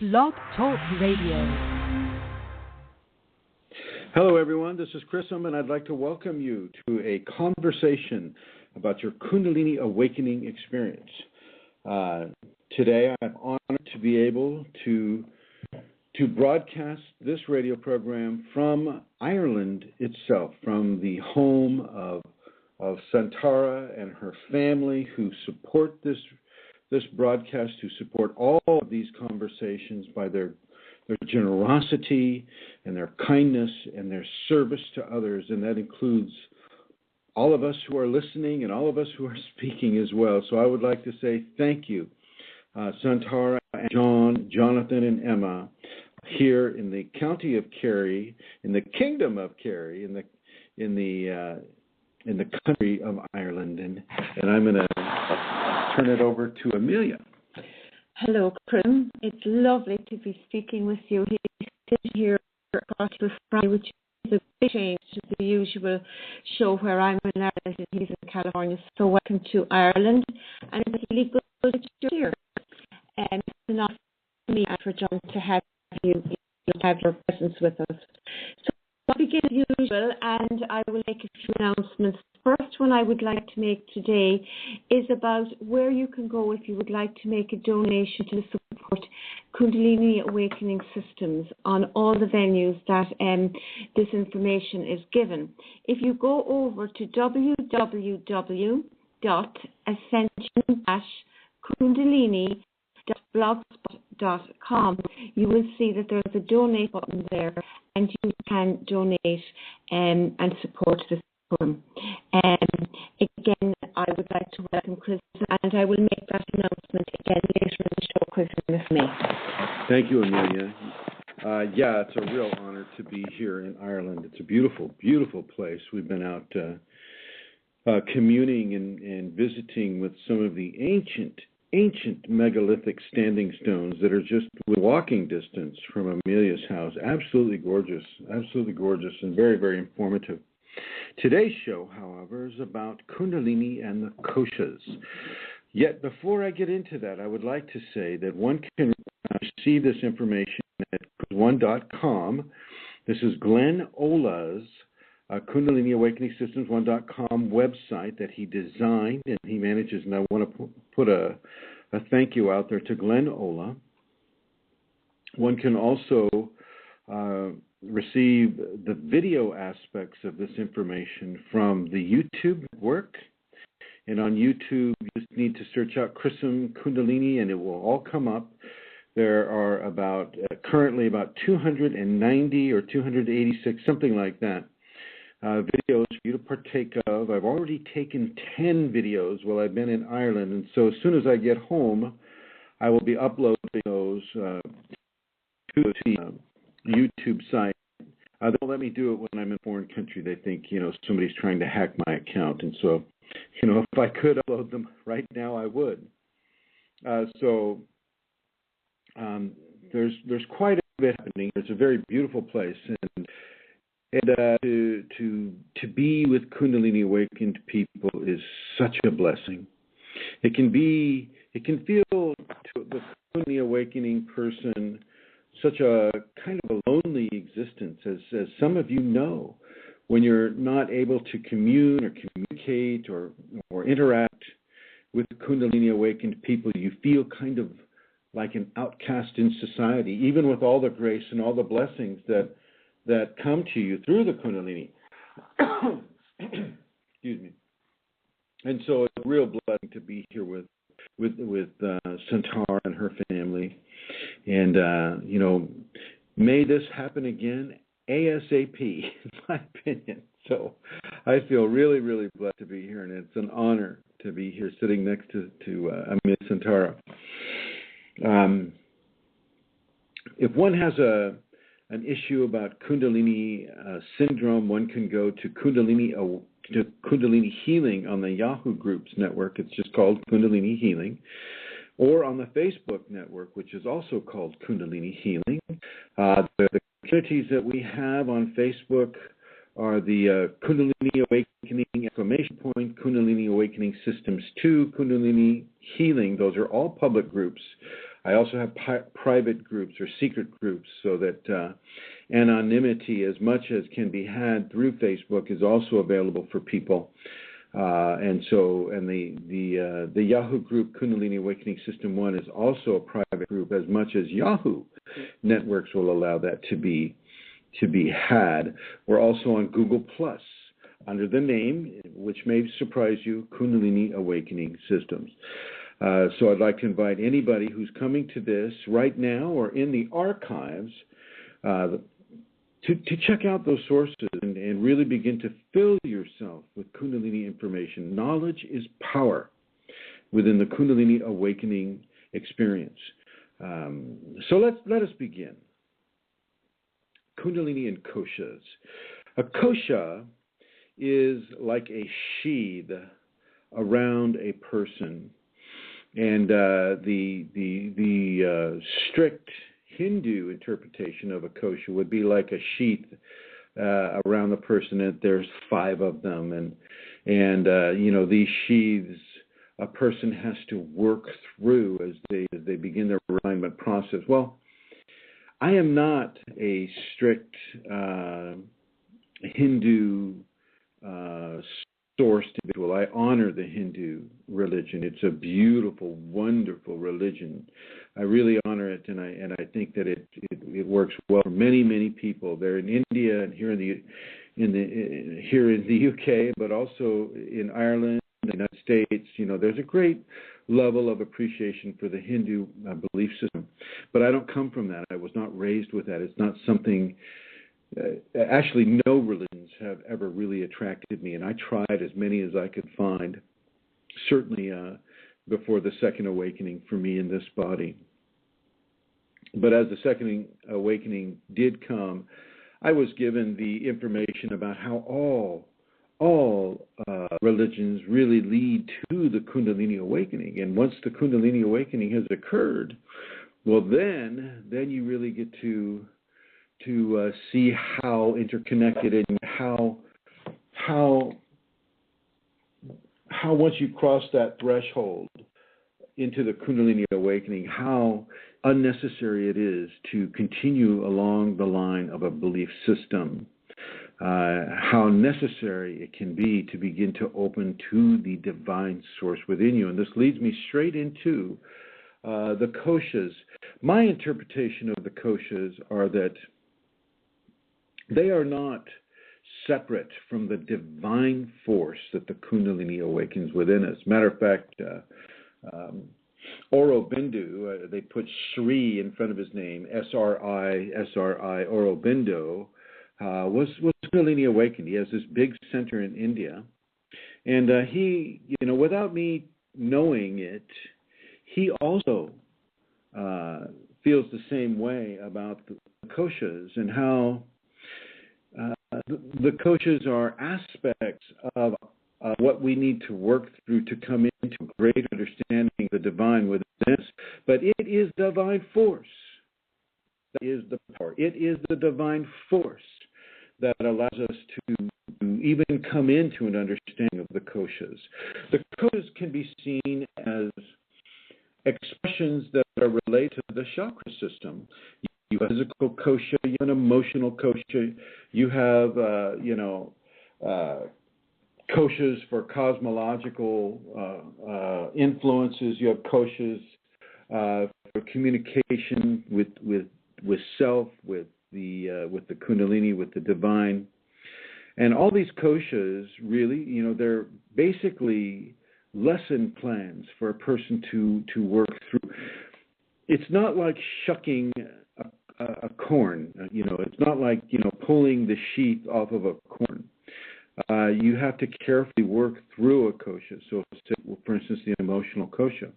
BlogTalk Radio. Hello, everyone. This is Chrism, and I'd like to welcome you to a conversation about your Kundalini awakening experience. Today, I'm honored to be able to broadcast this radio program from Ireland itself, from the home of Santara and her family, who support this broadcast, who support all of these conversations by their generosity and their kindness and their service to others, and that includes all of us who are listening and all of us who are speaking as well. So I would like to say thank you, Santara and Jonathan and Emma, here in the county of Kerry, in the kingdom of Kerry, in the country of Ireland, and I'm going to turn it over to Amelia. Hello, Chrism. It's lovely to be speaking with you here across the Friday, which is a big change to the usual show where I'm in Ireland and he's in California. So welcome to Ireland, and it's really good that you're here. And it's enough for me and for John to have you have your presence with us. So I'll begin as usual, and I will make a few announcements. First one I would like to make today is about where you can go if you would like to make a donation to support Kundalini Awakening Systems on all the venues that this information is given. If you go over to www.ascension-kundalini.blogspot.com, you will see that there's a donate button there, and you can donate and support this program. Again, I would like to welcome Chris, and I will make that announcement again later in the show, Chris, with me. Thank you, Amelia. Yeah, it's a real honor to be here in Ireland. It's a beautiful, beautiful place. We've been out communing and visiting with some of the ancient megalithic standing stones that are just walking distance from Amelia's house. Absolutely gorgeous, and very, very informative. Today's show, however, is about Kundalini and the Koshas. Yet before I get into that, I would like to say that one can receive this information at one.com. This is Glenn Ola's Kundalini Awakening Systems 1.com website that he designed and he manages, and I want to put a thank you out there to Glenn Ola. One can also receive the video aspects of this information from the YouTube network. And on YouTube, you just need to search out Chrism Kundalini, and it will all come up. There are currently about 290 or 286, something like that, videos for you to partake of. I've already taken 10 videos while I've been in Ireland, and so as soon as I get home, I will be uploading those to the YouTube site. They won't let me do it when I'm in a foreign country. They think, somebody's trying to hack my account, and so, if I could upload them right now, I would. There's quite a bit happening. It's a very beautiful place, and to be with Kundalini awakened people is such a blessing. It can feel to the Kundalini awakening person such a kind of a lonely existence, as some of you know, when you're not able to commune or communicate or interact with Kundalini awakened people. You feel kind of like an outcast in society, even with all the grace and all the blessings that come to you through the Kundalini. Excuse me. And so it's a real blessing to be here with Santara and her family. And, may this happen again ASAP, in my opinion. So I feel really, really blessed to be here, and it's an honor to be here sitting next to Amelia Santara. If one has an issue about Kundalini syndrome, one can go to Kundalini Healing on the Yahoo Groups network. It's just called Kundalini Healing. Or on the Facebook network, which is also called Kundalini Healing. The communities that we have on Facebook are the Kundalini Awakening exclamation point, Kundalini Awakening Systems 2, Kundalini Healing. Those are all public groups. I also have private groups or secret groups, so that anonymity, as much as can be had through Facebook, is also available for people. And the Yahoo group, Kundalini Awakening System 1, is also a private group, as much as Yahoo networks will allow that to be had. We're also on Google Plus under the name, which may surprise you, Kundalini Awakening Systems. So I'd like to invite anybody who's coming to this right now or in the archives to check out those sources and really begin to fill yourself with Kundalini information. Knowledge is power within the Kundalini Awakening experience. So let us begin. Kundalini and Koshas. A Kosha is like a sheath around a person, and the strict Hindu interpretation of a kosha would be like a sheath around the person, and there's 5 of them, and these sheaths a person has to work through as they begin their refinement process. Well, I am not a strict Hindu sourced individual. I honor the Hindu religion. It's a beautiful, wonderful religion. I really honor it, and I think that it works well for many, many people. They're in India and here in the UK, but also in Ireland, the United States. There's a great level of appreciation for the Hindu belief system. But I don't come from that. I was not raised with that. It's not something. Actually, no religions have ever really attracted me, and I tried as many as I could find, certainly before the second awakening for me in this body. But as the second awakening did come, I was given the information about how all religions really lead to the Kundalini awakening. And once the Kundalini awakening has occurred, well, then you really get to see how interconnected and how once you cross that threshold into the Kundalini awakening, how unnecessary it is to continue along the line of a belief system, how necessary it can be to begin to open to the divine source within you. And this leads me straight into the koshas. My interpretation of the koshas are that they are not separate from the divine force that the Kundalini awakens within us. Matter of fact, Aurobindo, they put Sri in front of his name, S-R-I, Aurobindo, was Kundalini awakened. He has this big center in India. And he, without me knowing it, he also feels the same way about the koshas and how the koshas are aspects of what we need to work through to come into a greater understanding of the divine within us. But it is divine force. That is the power. It is the divine force that allows us to even come into an understanding of the koshas. The koshas can be seen as expressions that are related to the chakra system. You have a physical kosha, you have an emotional kosha, you have, koshas for cosmological influences, you have koshas for communication with self, with the Kundalini, with the divine. And all these koshas really, they're basically lesson plans for a person to work through. It's not like shucking a corn, it's not like, pulling the sheath off of a corn. You have to carefully work through a kosha. So, for instance, the emotional kosha.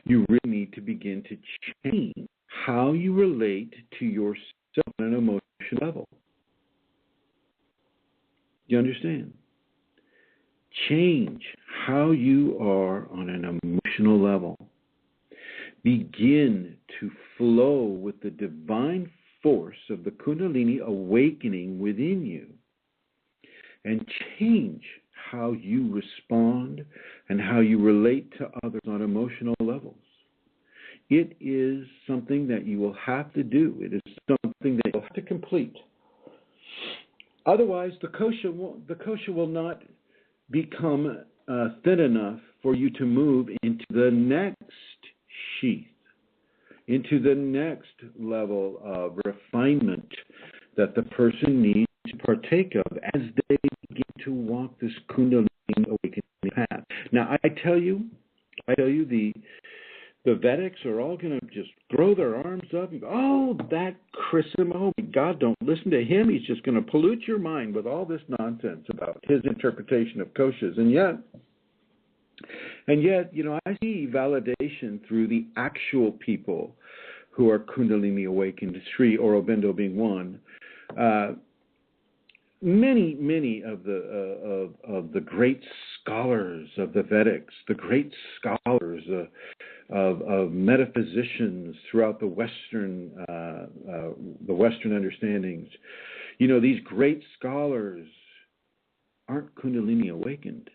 You really need to begin to change how you relate to yourself on an emotional level. You understand? Change how you are on an emotional level. Begin to flow with the divine force of the Kundalini awakening within you, and change how you respond and how you relate to others on emotional levels. It is something that you will have to do. It is something that you'll have to complete. Otherwise, the kosha will not become thin enough for you to move into the next sheath, into the next level of refinement that the person needs to partake of as they begin to walk this Kundalini awakening path. Now, I tell you, the Vedics are all going to just throw their arms up and go, oh, that Chrism, oh, God, don't listen to him. He's just going to pollute your mind with all this nonsense about his interpretation of koshas. And yet, I see validation through the actual people who are Kundalini awakened, Sri Aurobindo being one. Many of the great scholars of the Vedics, the great scholars of metaphysicians throughout the Western understandings, these great scholars aren't Kundalini awakened.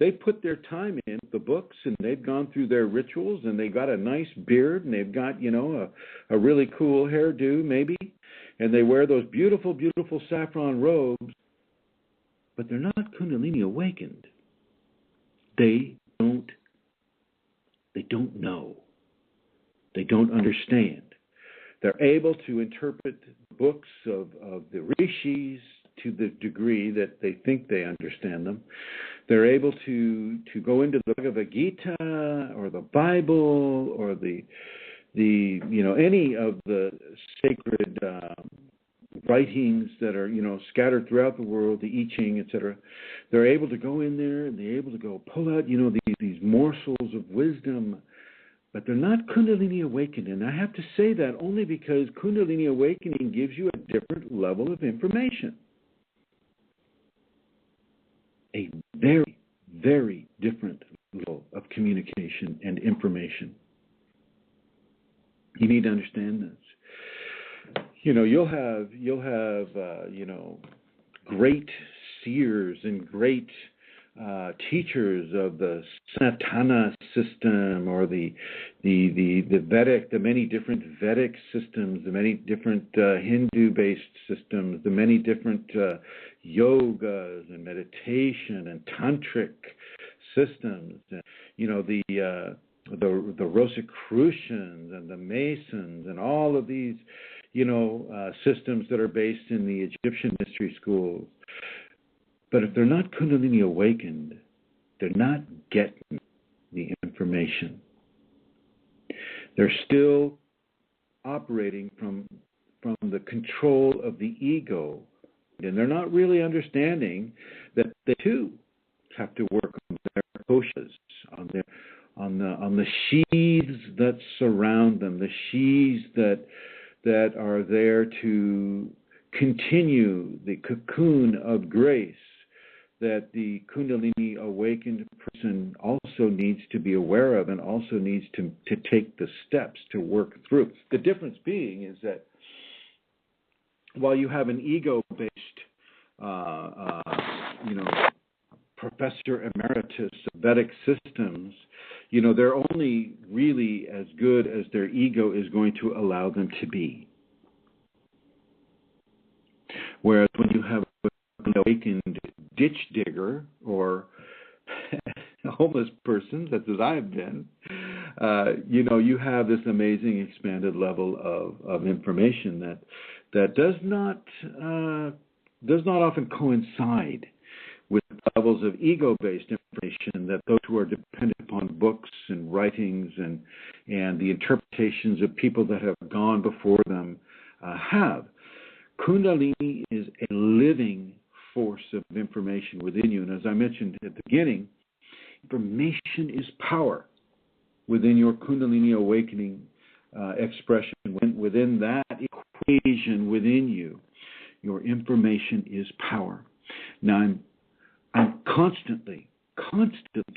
They put their time in the books, and they've gone through their rituals, and they got a nice beard, and they've got a really cool hairdo maybe, and they wear those beautiful, beautiful saffron robes, but they're not Kundalini awakened. They don't know. They don't understand. They're able to interpret books of the rishis to the degree that they think they understand them. They're able to go into the Bhagavad Gita or the Bible or the any of the sacred writings that are scattered throughout the world, the I Ching, etc. They're able to go in there and they're able to go pull out these morsels of wisdom, but they're not Kundalini awakened. And I have to say that only because Kundalini awakening gives you a different level of information. A very, very different level of communication and information. You need to understand this. You'll have great seers and great teachers of the Sanatana system or the Vedic, the many different Vedic systems, the many different Hindu-based systems, the many different yogas and meditation and tantric systems, the Rosicrucians and the Masons and all of these systems that are based in the Egyptian mystery schools. But if they're not Kundalini awakened, they're not getting the information. They're still operating from the control of the ego, and they're not really understanding that they too have to work on their koshas, on the sheaths that surround them, the sheaths that are there to continue the cocoon of grace that the Kundalini awakened person also needs to be aware of and also needs to take the steps to work through. The difference being is that while you have an ego-based, professor emeritus of Vedic systems, they're only really as good as their ego is going to allow them to be. Whereas when you have an awakened ditch digger or a homeless person, such as I've been, you have this amazing expanded level of information that does not often coincide with levels of ego-based information that those who are dependent upon books and writings and the interpretations of people that have gone before them have. Kundalini is a living force of information within you. And as I mentioned at the beginning, information is power within your Kundalini awakening expression. Within that equation within you, your information is power. Now, I'm constantly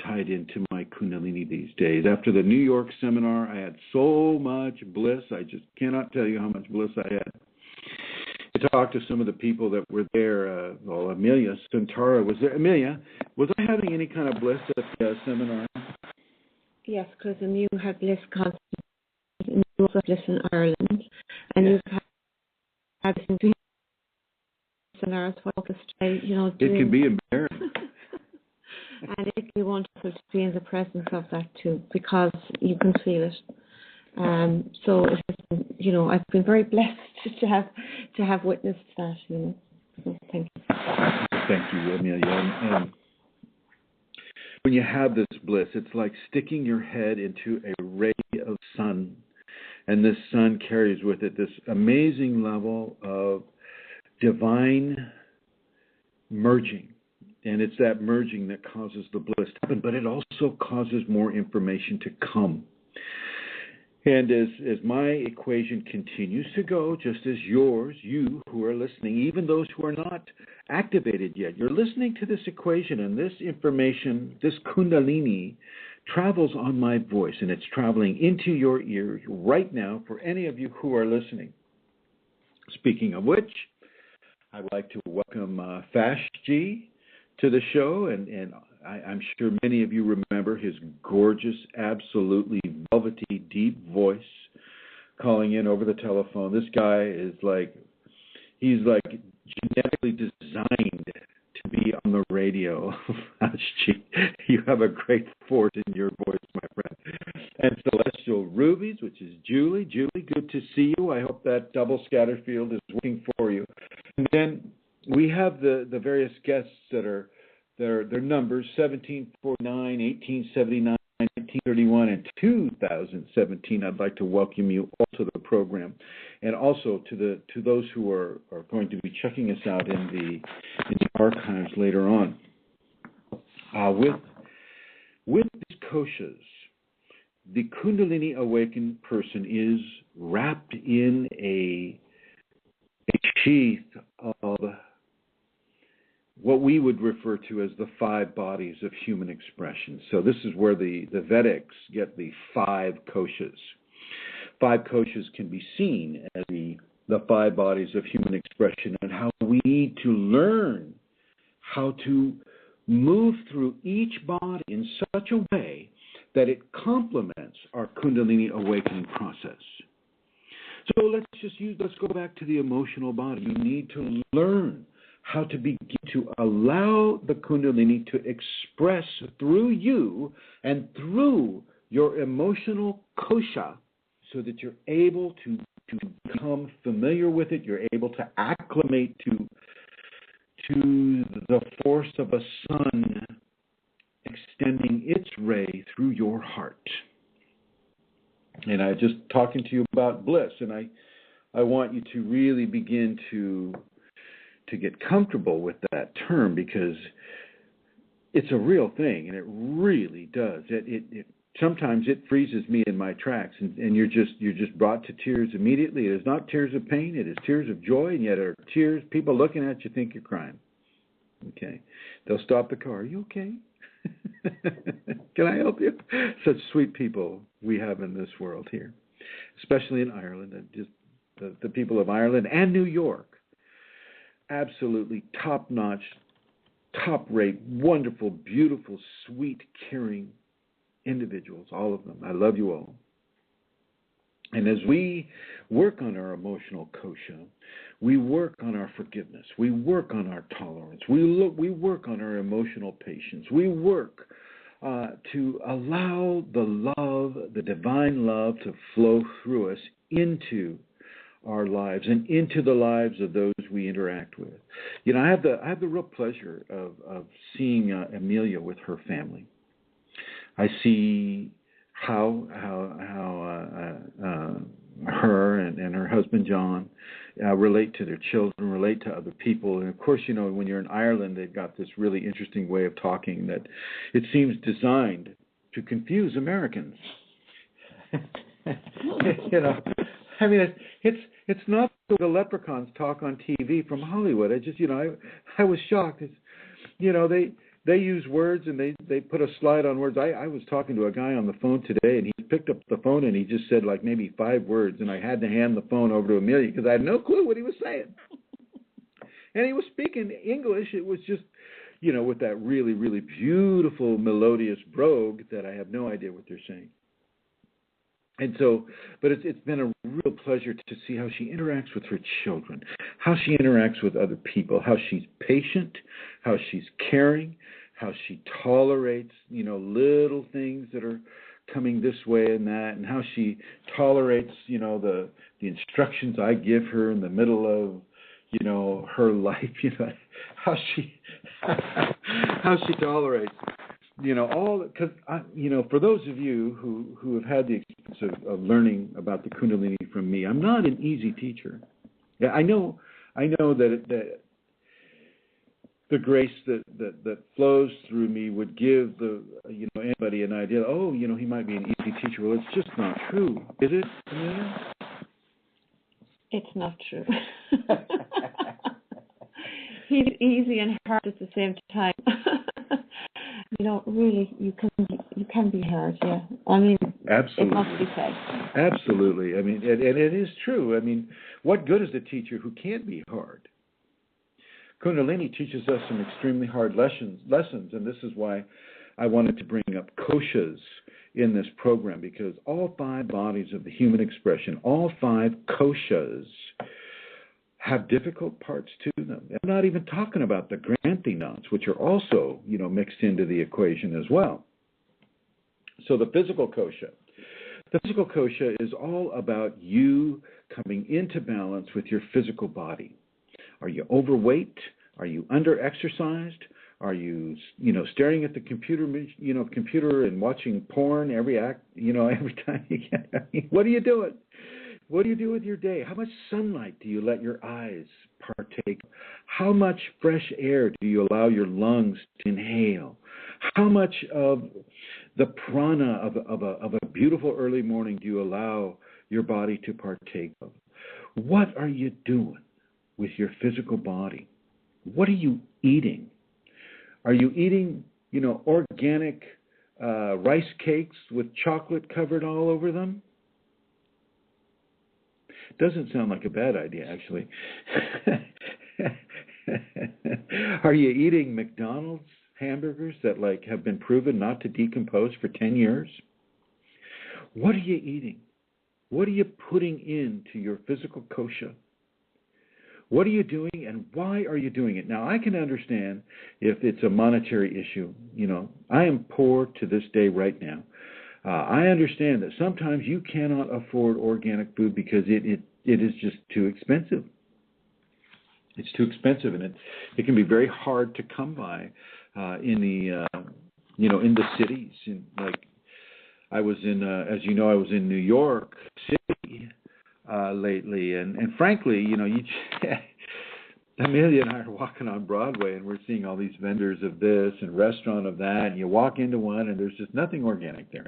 tied into my Kundalini these days. After the New York seminar, I had so much bliss. I just cannot tell you how much bliss I had. I talked to some of the people that were there. Amelia Santara was there. Amelia, was I having any kind of bliss at the seminar? Yes, Chrism, you have bliss constant, and you also have bliss in Ireland, and you've had this in Earth, it can be embarrassing. And it can be wonderful to be in the presence of that too, because you can feel it. So it has been, I've been very blessed to have witnessed that. So thank you. Thank you, Amelia. And when you have this bliss, it's like sticking your head into a ray of sun, and this sun carries with it this amazing level of divine merging. And it's that merging that causes the bliss to happen, but it also causes more information to come. And as my equation continues to go, just as yours, you who are listening, even those who are not activated yet, you're listening to this equation, and this information, this Kundalini, travels on my voice, and it's traveling into your ear right now for any of you who are listening. Speaking of which, I'd like to welcome Fashji to the show, and I'm sure many of you remember his gorgeous, absolutely velvety, deep voice calling in over the telephone. This guy is he's genetically designed to be on the radio. You have a great force in your voice, my friend. And Celestial Rubies, which is Julie. Julie, good to see you. I hope that double scatter field is working for you. And then we have the various guests that are their numbers 1749, 1879, 1931, and 2017. I'd like to welcome you all to the program, and also to those who are going to be checking us out in the archives later on. With these koshas, the Kundalini awakened person is wrapped in a sheath of what we would refer to as the 5 bodies of human expression. So this is where the Vedics get the 5 koshas. 5 koshas can be seen as the 5 bodies of human expression, and how we need to learn how to move through each body in such a way that it complements our Kundalini awakening process. So let's go back to the emotional body. You need to learn how to begin to allow the Kundalini to express through you and through your emotional kosha, so that you're able to become familiar with it, you're able to acclimate to the force of a sun extending its ray through your heart. And I just talking to you about bliss, and I want you to really begin to get comfortable with that term, because it's a real thing, and it really does. It sometimes it freezes me in my tracks, and you're just brought to tears immediately. It is not tears of pain; it is tears of joy, and yet are tears. People looking at you think you're crying. Okay, they'll stop the car. Are you okay? Can I help you? Such sweet people we have in this world here, especially in Ireland, and just the people of Ireland and New York. Absolutely top-notch, top-rate, wonderful, beautiful, sweet, caring individuals, all of them. I love you all. And as we work on our emotional kosha, we work on our forgiveness, we work on our tolerance, we work on our emotional patience, we work to allow the love, the divine love, to flow through us into our lives and into the lives of those we interact with. You know, I have the real pleasure of seeing Amelia with her family. I see how her and her husband John relate to their children, relate to other people. And of course, you know, when you're in Ireland, they've got this really interesting way of talking that it seems designed to confuse Americans. You know, I mean, it's not the leprechauns talk on TV from Hollywood. I was shocked. You know, they use words, and they put a slide on words. I was talking to a guy on the phone today, and he picked up the phone, and he just said like maybe 5 words, and I had to hand the phone over to Amelia because I had no clue what he was saying. And he was speaking English. It was just, with that really, really beautiful melodious brogue that I have no idea what they're saying. And so, but it's been a real pleasure to see how she interacts with her children, how she interacts with other people, how she's patient, how she's caring, how she tolerates, little things that are coming this way and that, and how she tolerates, the instructions I give her in the middle of, her life, how she tolerates, all, because for those of you who have had the experience of learning about the Kundalini from me, I'm not an easy teacher. Yeah, I know that the grace that flows through me would give anybody an idea. Oh, he might be an easy teacher. Well, it's just not true, is it, Amelia? It's not true. He's easy and hard at the same time. Really, you can be hard. Yeah, I mean, absolutely. It must be said. Absolutely. I mean, and it is true. I mean, what good is a teacher who can't be hard? Kundalini teaches us some extremely hard lessons, and this is why I wanted to bring up koshas in this program, because all 5 bodies of the human expression, all 5 koshas, have difficult parts to them. I'm not even talking about the Granthi knots, which are also, mixed into the equation as well. So the physical kosha. The physical kosha is all about you coming into balance with your physical body. Are you overweight? Are you under-exercised? Are you, staring at the computer and watching porn every time you get? I mean, what are you doing? What do you do with your day? How much sunlight do you let your eyes partake? How much fresh air do you allow your lungs to inhale? How much of the prana of a beautiful early morning do you allow your body to partake of? What are you doing with your physical body? What are you eating? Are you eating, organic rice cakes with chocolate covered all over them? Doesn't sound like a bad idea, actually. Are you eating McDonald's hamburgers that have been proven not to decompose for 10 years? What are you eating? What are you putting into your physical kosha? What are you doing, and why are you doing it? Now, I can understand if it's a monetary issue. I am poor to this day right now. I understand that sometimes you cannot afford organic food because it is just too expensive. It's too expensive, and it can be very hard to come by in the cities. I was in, as you know, I was in New York City lately, and frankly, Amelia and I are walking on Broadway, and we're seeing all these vendors of this and restaurant of that, and you walk into one, and there's just nothing organic there.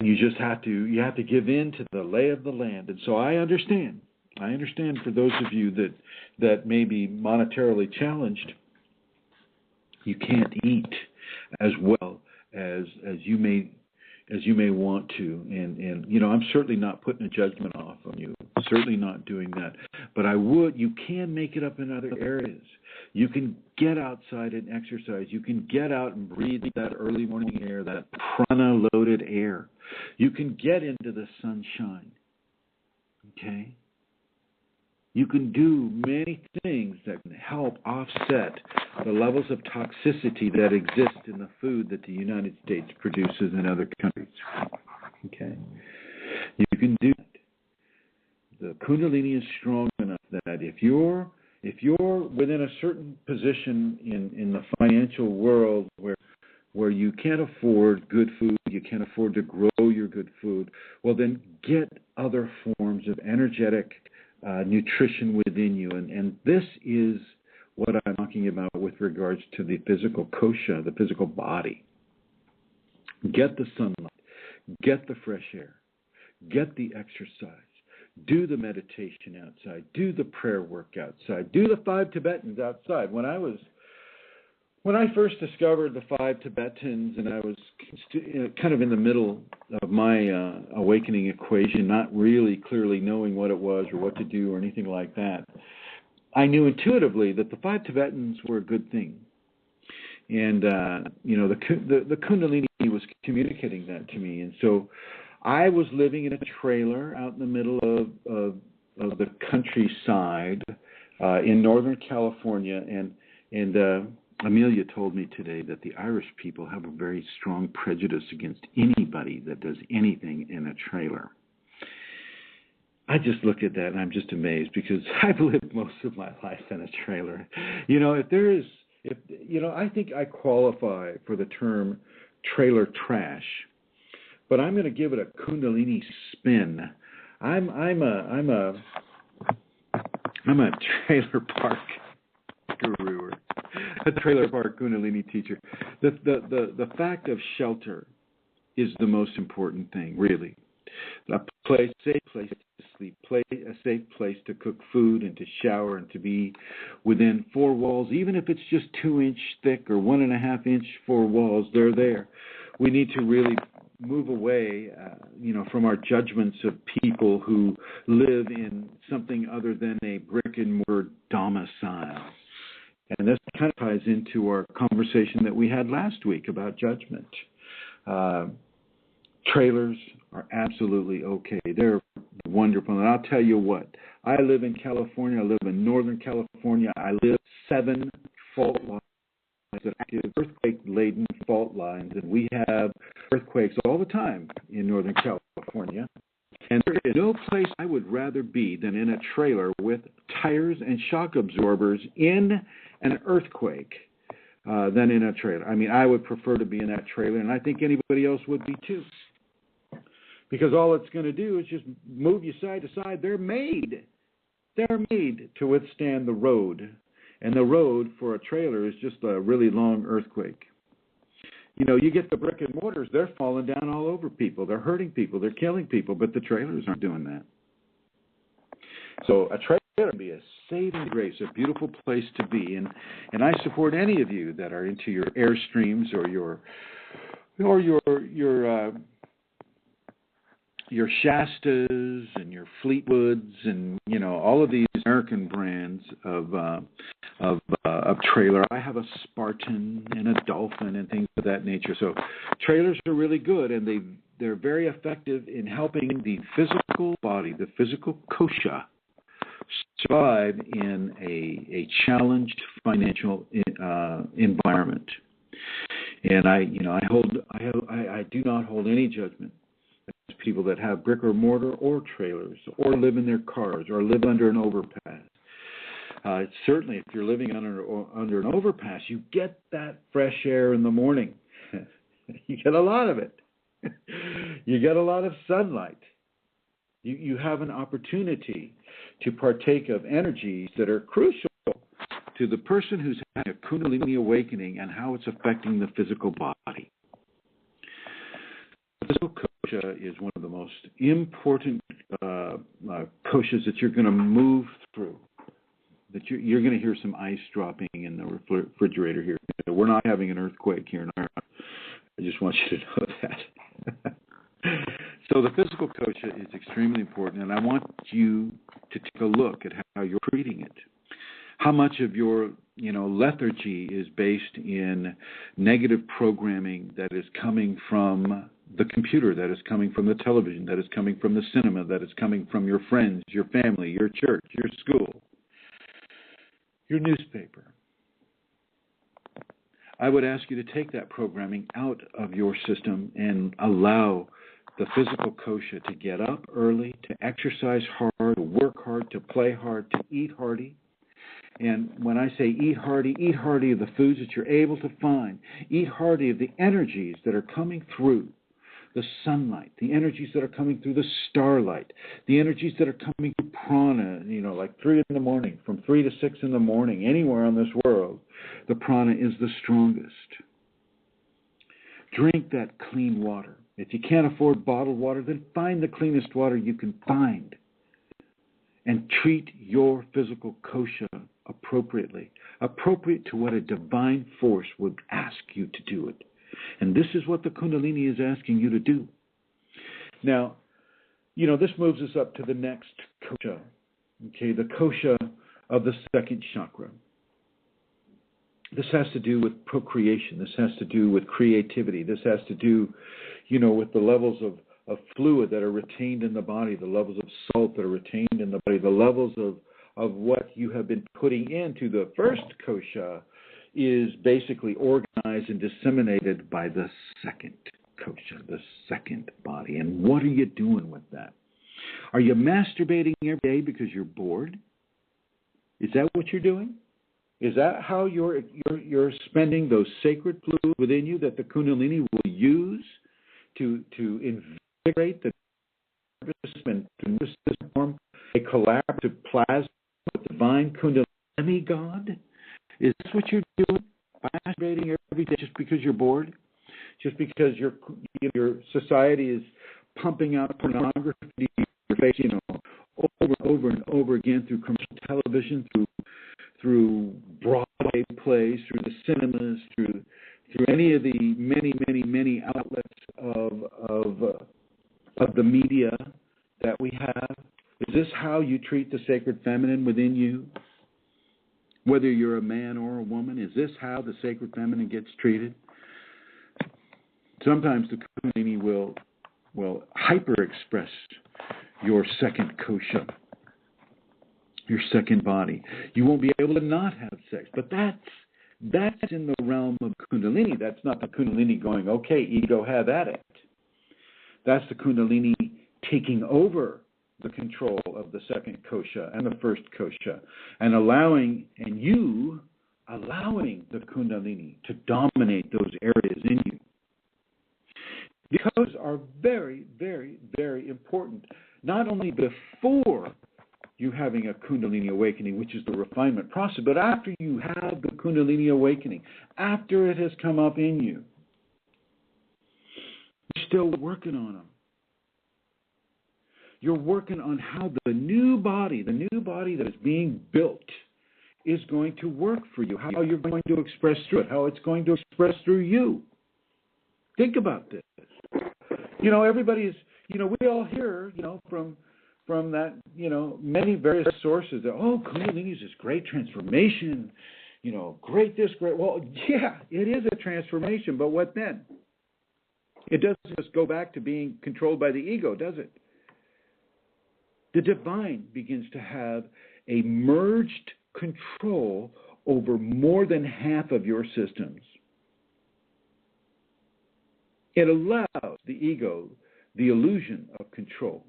You just have to give in to the lay of the land. And so I understand for those of you that may be monetarily challenged, you can't eat as well as you may want to. And I'm certainly not putting a judgment off on you. Certainly not doing that. But you can make it up in other areas. You can get outside and exercise. You can get out and breathe that early morning air, that prana-loaded air. You can get into the sunshine. Okay? You can do many things that can help offset the levels of toxicity that exist in the food that the United States produces in other countries. Okay? You can do that. The Kundalini is strong enough that if you're within a certain position in the financial world where you can't afford good food, you can't afford to grow your good food, well then get other forms of energetic nutrition within you. And this is what I'm talking about with regards to the physical kosha, the physical body. Get the sunlight, get the fresh air, get the exercise. Do the meditation outside. Do the prayer work outside. Do the 5 Tibetans outside. When I first discovered the 5 Tibetans, and I was kind of in the middle of my awakening equation, not really clearly knowing what it was or what to do or anything like that, I knew intuitively that the 5 Tibetans were a good thing. And, the Kundalini was communicating that to me. And so I was living in a trailer out in the middle of the countryside in Northern California. And Amelia told me today that the Irish people have a very strong prejudice against anybody that does anything in a trailer. I just look at that and I'm just amazed because I've lived most of my life in a trailer. I think I qualify for the term trailer trash, but I'm going to give it a Kundalini spin. I'm a trailer park guru, a trailer park Kundalini teacher. The fact of shelter is the most important thing, really. A safe place to sleep, a safe place to cook food and to shower and to be within 4 walls, even if it's just 2-inch thick or 1.5-inch 4 walls, they're there. We need to really move away, from our judgments of people who live in something other than a brick and mortar domicile. And this kind of ties into our conversation that we had last week about judgment. Trailers are absolutely okay. They're wonderful. And I'll tell you what, I live in California. I live in Northern California. I live 7 fault lines, active earthquake-laden fault lines, and we have earthquakes all the time in Northern California. And there is no place I would rather be than in a trailer with tires and shock absorbers in an earthquake than in a trailer. I mean, I would prefer to be in that trailer, and I think anybody else would be too. Because all it's going to do is just move you side to side. They're made to withstand the road. And the road for a trailer is just a really long earthquake. You get the brick and mortars, they're falling down all over people. They're hurting people. They're killing people. But the trailers aren't doing that. So a trailer can be a saving grace, a beautiful place to be. And I support any of you that are into your Airstreams or your Shastas and your Fleetwoods and all of these American brands of trailer. I have a Spartan and a Dolphin and things of that nature. So trailers are really good, and they're very effective in helping the physical body, the physical kosha, survive in a challenged financial environment. And I do not hold any judgment. People that have brick or mortar or trailers or live in their cars or live under an overpass. Certainly, if you're living under an overpass, you get that fresh air in the morning. You get a lot of it. You get a lot of sunlight. You have an opportunity to partake of energies that are crucial to the person who's having a Kundalini awakening and how it's affecting the physical body. The physical kosha is one of the most important koshas that you're going to move through. That you're going to hear some ice dropping in the refrigerator here. We're not having an earthquake here in Ireland. I just want you to know that. So the physical kosha is extremely important, and I want you to take a look at how you're treating it. How much of your lethargy is based in negative programming that is coming from the computer, that is coming from the television, that is coming from the cinema, that is coming from your friends, your family, your church, your school, your newspaper. I would ask you to take that programming out of your system and allow the physical kosha to get up early, to exercise hard, to work hard, to play hard, to eat hearty. And when I say eat hearty of the foods that you're able to find. Eat hearty of the energies that are coming through the sunlight, the energies that are coming through the starlight, the energies that are coming through prana, like 3 in the morning, from 3 to 6 in the morning, anywhere on this world, the prana is the strongest. Drink that clean water. If you can't afford bottled water, then find the cleanest water you can find. And treat your physical kosha appropriately, appropriate to what a divine force would ask you to do it. And this is what the Kundalini is asking you to do. Now, this moves us up to the next kosha. Okay, the kosha of the second chakra. This has to do with procreation. This has to do with creativity. This has to do, with the levels of fluid that are retained in the body, the levels of salt that are retained in the body, the levels of what you have been putting into the first kosha is basically organized and disseminated by the second kosha, the second body. And what are you doing with that? Are you masturbating every day because you're bored? Is that what you're doing? Is that how you're spending those sacred fluids within you that the Kundalini will use to invigorate the nervous system and to form a collaborative plasma with divine Kundalini God? Is this what you're doing? Masturbating every day just because you're bored? Just because your society is pumping out pornography to your face, over and over again through commercial television, through Broadway plays, through the cinemas, through any of the many outlets of the media that we have? Is this how you treat the sacred feminine within you? Whether you're a man or a woman, is this how the sacred feminine gets treated? Sometimes the Kundalini will hyper-express your second kosha, your second body. You won't be able to not have sex, but that's in the realm of Kundalini. That's not the Kundalini going, okay, ego, have at it. That's the Kundalini taking over the control of the second kosha and the first kosha, and allowing the Kundalini to dominate those areas in you. The koshas are very, very, very important, not only before you having a Kundalini awakening, which is the refinement process, but after you have the Kundalini awakening, after it has come up in you. You're still working on them. You're working on how the new body that is being built is going to work for you, how you're going to express through it, how it's going to express through you. Think about this. Everybody's, we all hear, from that, many various sources that, Kunalini is this great transformation, great this, great. Well, yeah, it is a transformation, but what then? It doesn't just go back to being controlled by the ego, does it? The divine begins to have a merged control over more than half of your systems. It allows the ego the illusion of control,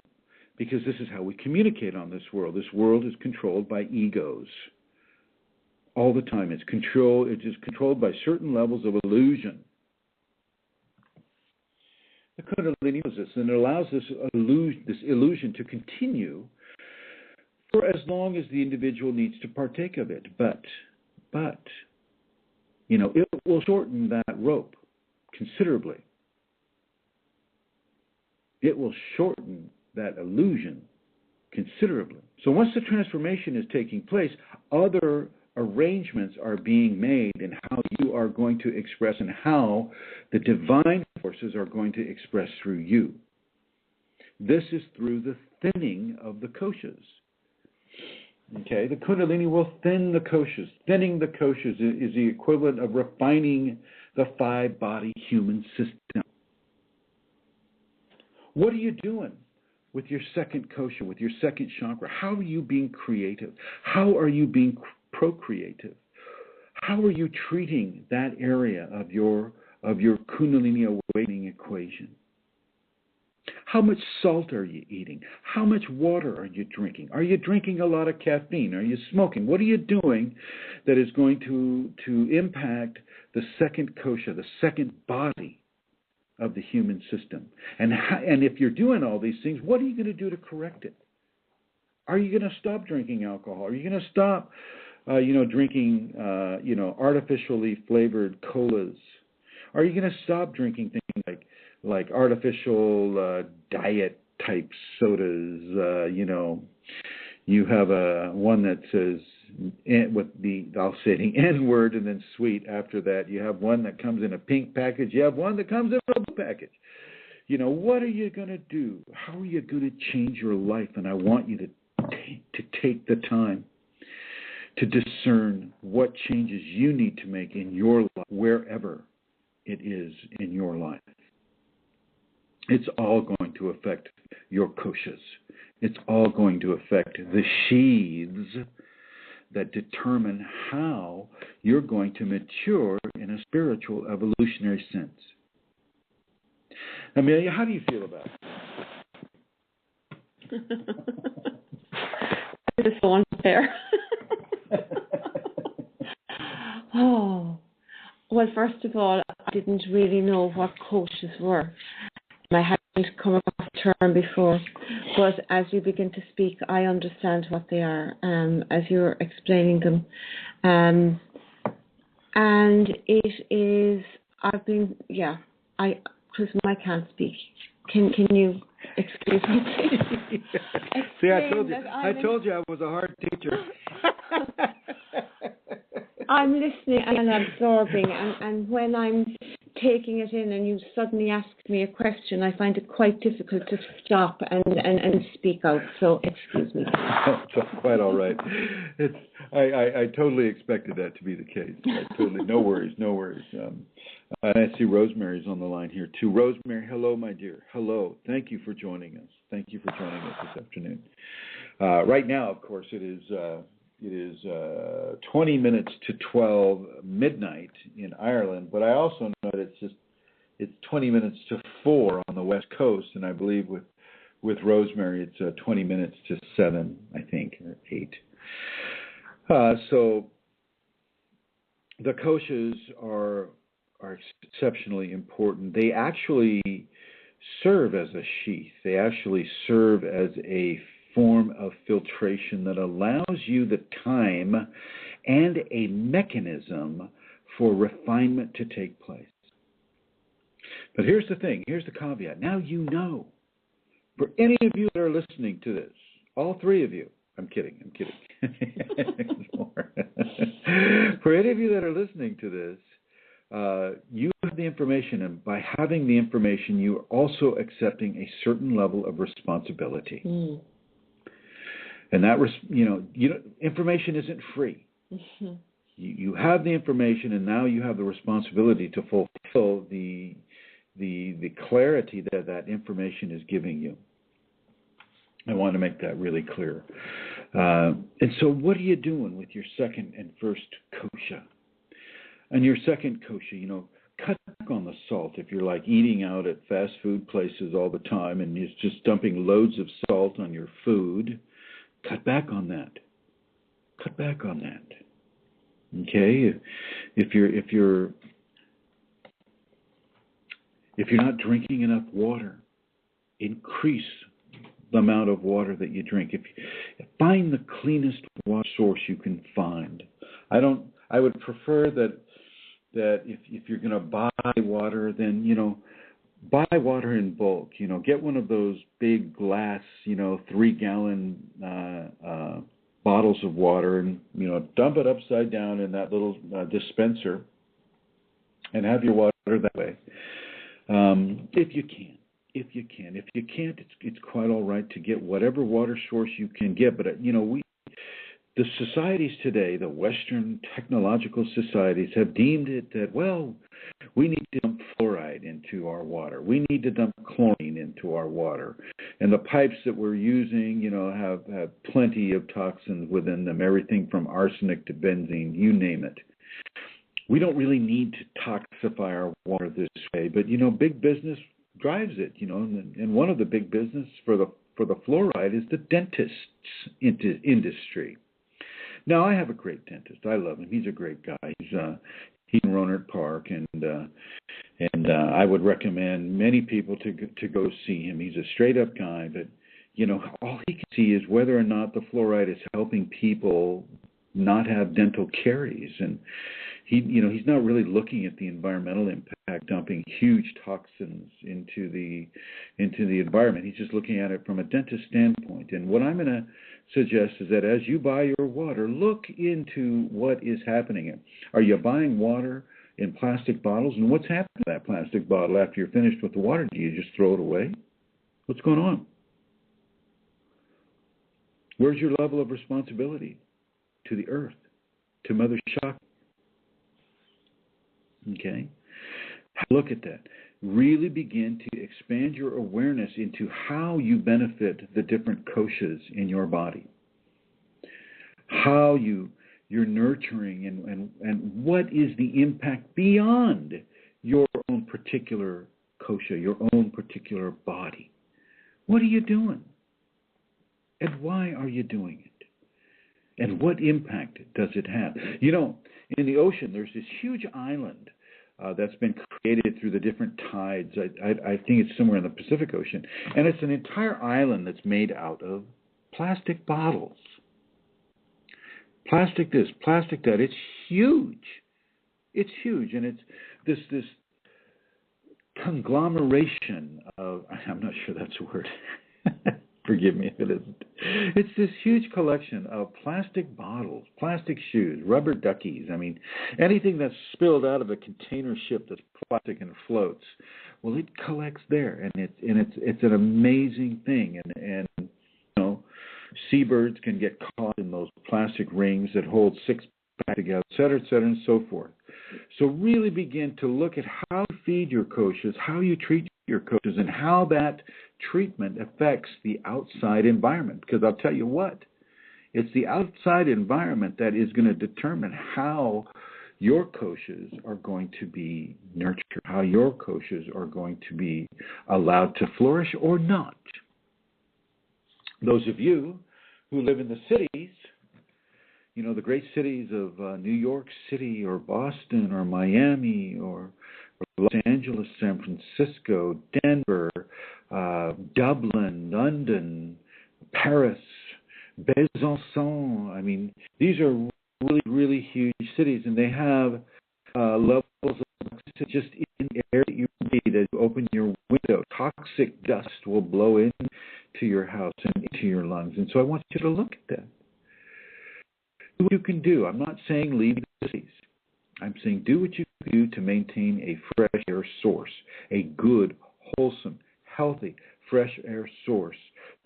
because this is how we communicate on this world. This world is controlled by egos all the time. It is controlled by certain levels of illusion. The Kundalini knows this, and it allows this illusion to continue for as long as the individual needs to partake of it. But it will shorten that rope considerably. It will shorten that illusion considerably. So once the transformation is taking place, other arrangements are being made in how you are going to express and how the divine forces are going to express through you. This is through the thinning of the koshas. Okay, the Kundalini will thin the koshas. Thinning the koshas is the equivalent of refining the five-body human system. What are you doing with your second kosha, with your second chakra? How are you being creative? How are you being procreative? How are you treating that area of your Kundalini awakening equation? How much salt are you eating? How much water are you drinking? Are you drinking a lot of caffeine? Are you smoking? What are you doing that is going to impact the second kosha, the second body of the human system? And if you're doing all these things, what are you going to do to correct it? Are you going to stop drinking alcohol? Are you going to stop, drinking, artificially flavored colas? Are you going to stop drinking things like artificial diet type sodas? You have one that says I'll say the N word and then sweet after that. You have one that comes in a pink package. You have one that comes in a blue package. What are you going to do? How are you going to change your life? And I want you to take the time to discern what changes you need to make in your life, wherever it is in your life. It's all going to affect your koshas. It's all going to affect the sheaths that determine how you're going to mature in a spiritual evolutionary sense. Amelia, how do you feel about it? It's so unfair. Oh, well, first of all, I didn't really know what koshas were. I hadn't come across the term before, but as you begin to speak, I understand what they are as you're explaining them. And it is, Chrism, I can't speak. Can you excuse me, please? See, I told you I was a hard teacher. I'm listening and absorbing, and when I'm taking it in and you suddenly ask me a question, I find it quite difficult to stop and speak out. So excuse me. That's quite all right. I totally expected that to be the case. No worries. I see Rosemary's on the line here too. Rosemary, hello, my dear. Hello. Thank you for joining us. This afternoon. Right now, of course, it is 20 minutes to 12 midnight in Ireland, but I also know that it's 20 minutes to 4 on the West Coast, and I believe with Rosemary it's 20 minutes to 7, I think, or 8. So the koshas are exceptionally important. They actually serve as a sheath. They actually serve as a form of filtration that allows you the time and a mechanism for refinement to take place. But here's the thing, here's the caveat. Now you know. For any of you that are listening to this, all three of you, I'm kidding. For any of you that are listening to this, you have the information, and by having the information, you are also accepting a certain level of responsibility. Mm. And that, information isn't free. Mm-hmm. You have the information, and now you have the responsibility to fulfill the clarity that information is giving you. I want to make that really clear. And so what are you doing with your second and first kosha? And your second kosha, cut back on the salt. If you're like eating out at fast food places all the time and you're just dumping loads of salt on your food, cut back on that. Okay? If you're not drinking enough water, increase the amount of water that you drink. Find the cleanest water source you can find. I would prefer that if you're going to buy water, then buy water in bulk. Get one of those big glass 3-gallon bottles of water, and dump it upside down in that little dispenser, and have your water that way. If you can. If you can't, it's quite all right to get whatever water source you can get. But the societies today, the Western technological societies, have deemed it that, we need to dump fluoride into our water. We need to dump chlorine into our water. And the pipes that we're using, have plenty of toxins within them, everything from arsenic to benzene, you name it. We don't really need to toxify our water this way, but, big business drives it, and one of the big business for the fluoride is the dentist's industry. Now, I have a great dentist. I love him. He's a great guy. He's in Rohnert Park, and I would recommend many people to go see him. He's a straight-up guy, but all he can see is whether or not the fluoride is helping people not have dental caries, and he's not really looking at the environmental impact, dumping huge toxins into the environment. He's just looking at it from a dentist standpoint. And what I'm going to suggest is that as you buy your water, look into what is happening. Are you buying water in plastic bottles? And what's happening to that plastic bottle after you're finished with the water? Do you just throw it away? What's going on? Where's your level of responsibility to the earth, to Mother Shakti. Okay? Look at that. Really begin to expand your awareness into how you benefit the different koshas in your body. How you're nurturing and what is the impact beyond your own particular kosha, your own particular body. What are you doing? And why are you doing it? And what impact does it have? You know, in the ocean, there's this huge island that's been created through the different tides. I think it's somewhere in the Pacific Ocean. And it's an entire island that's made out of plastic bottles. Plastic this, plastic that. It's huge. It's huge. And it's this conglomeration of, I'm not sure that's a word. Forgive me if it isn't. It's this huge collection of plastic bottles, plastic shoes, rubber duckies. I mean, anything that's spilled out of a container ship that's plastic and floats. Well, it collects there, and it's an amazing thing. And you know, seabirds can get caught in those plastic rings that hold 6 back together, et cetera, and so forth. So really begin to look at how you feed your koshas, how you treat your koshas, and how that treatment affects the outside environment. Because I'll tell you what, it's the outside environment that is going to determine how your koshas are going to be nurtured, how your koshas are going to be allowed to flourish or not. Those of you who live in the cities, you know, the great cities of New York City or Boston or Miami or Los Angeles, San Francisco, Denver, Dublin, London, Paris, Besançon. I mean, these are really, really huge cities, and they have levels of toxicity just in the air that you breathe. As you open your window, toxic dust will blow into your house and into your lungs. And so I want you to look at that. Do what you can do. I'm not saying leave the cities. I'm saying do what you can do to maintain a fresh air source, a good, wholesome, healthy, fresh air source,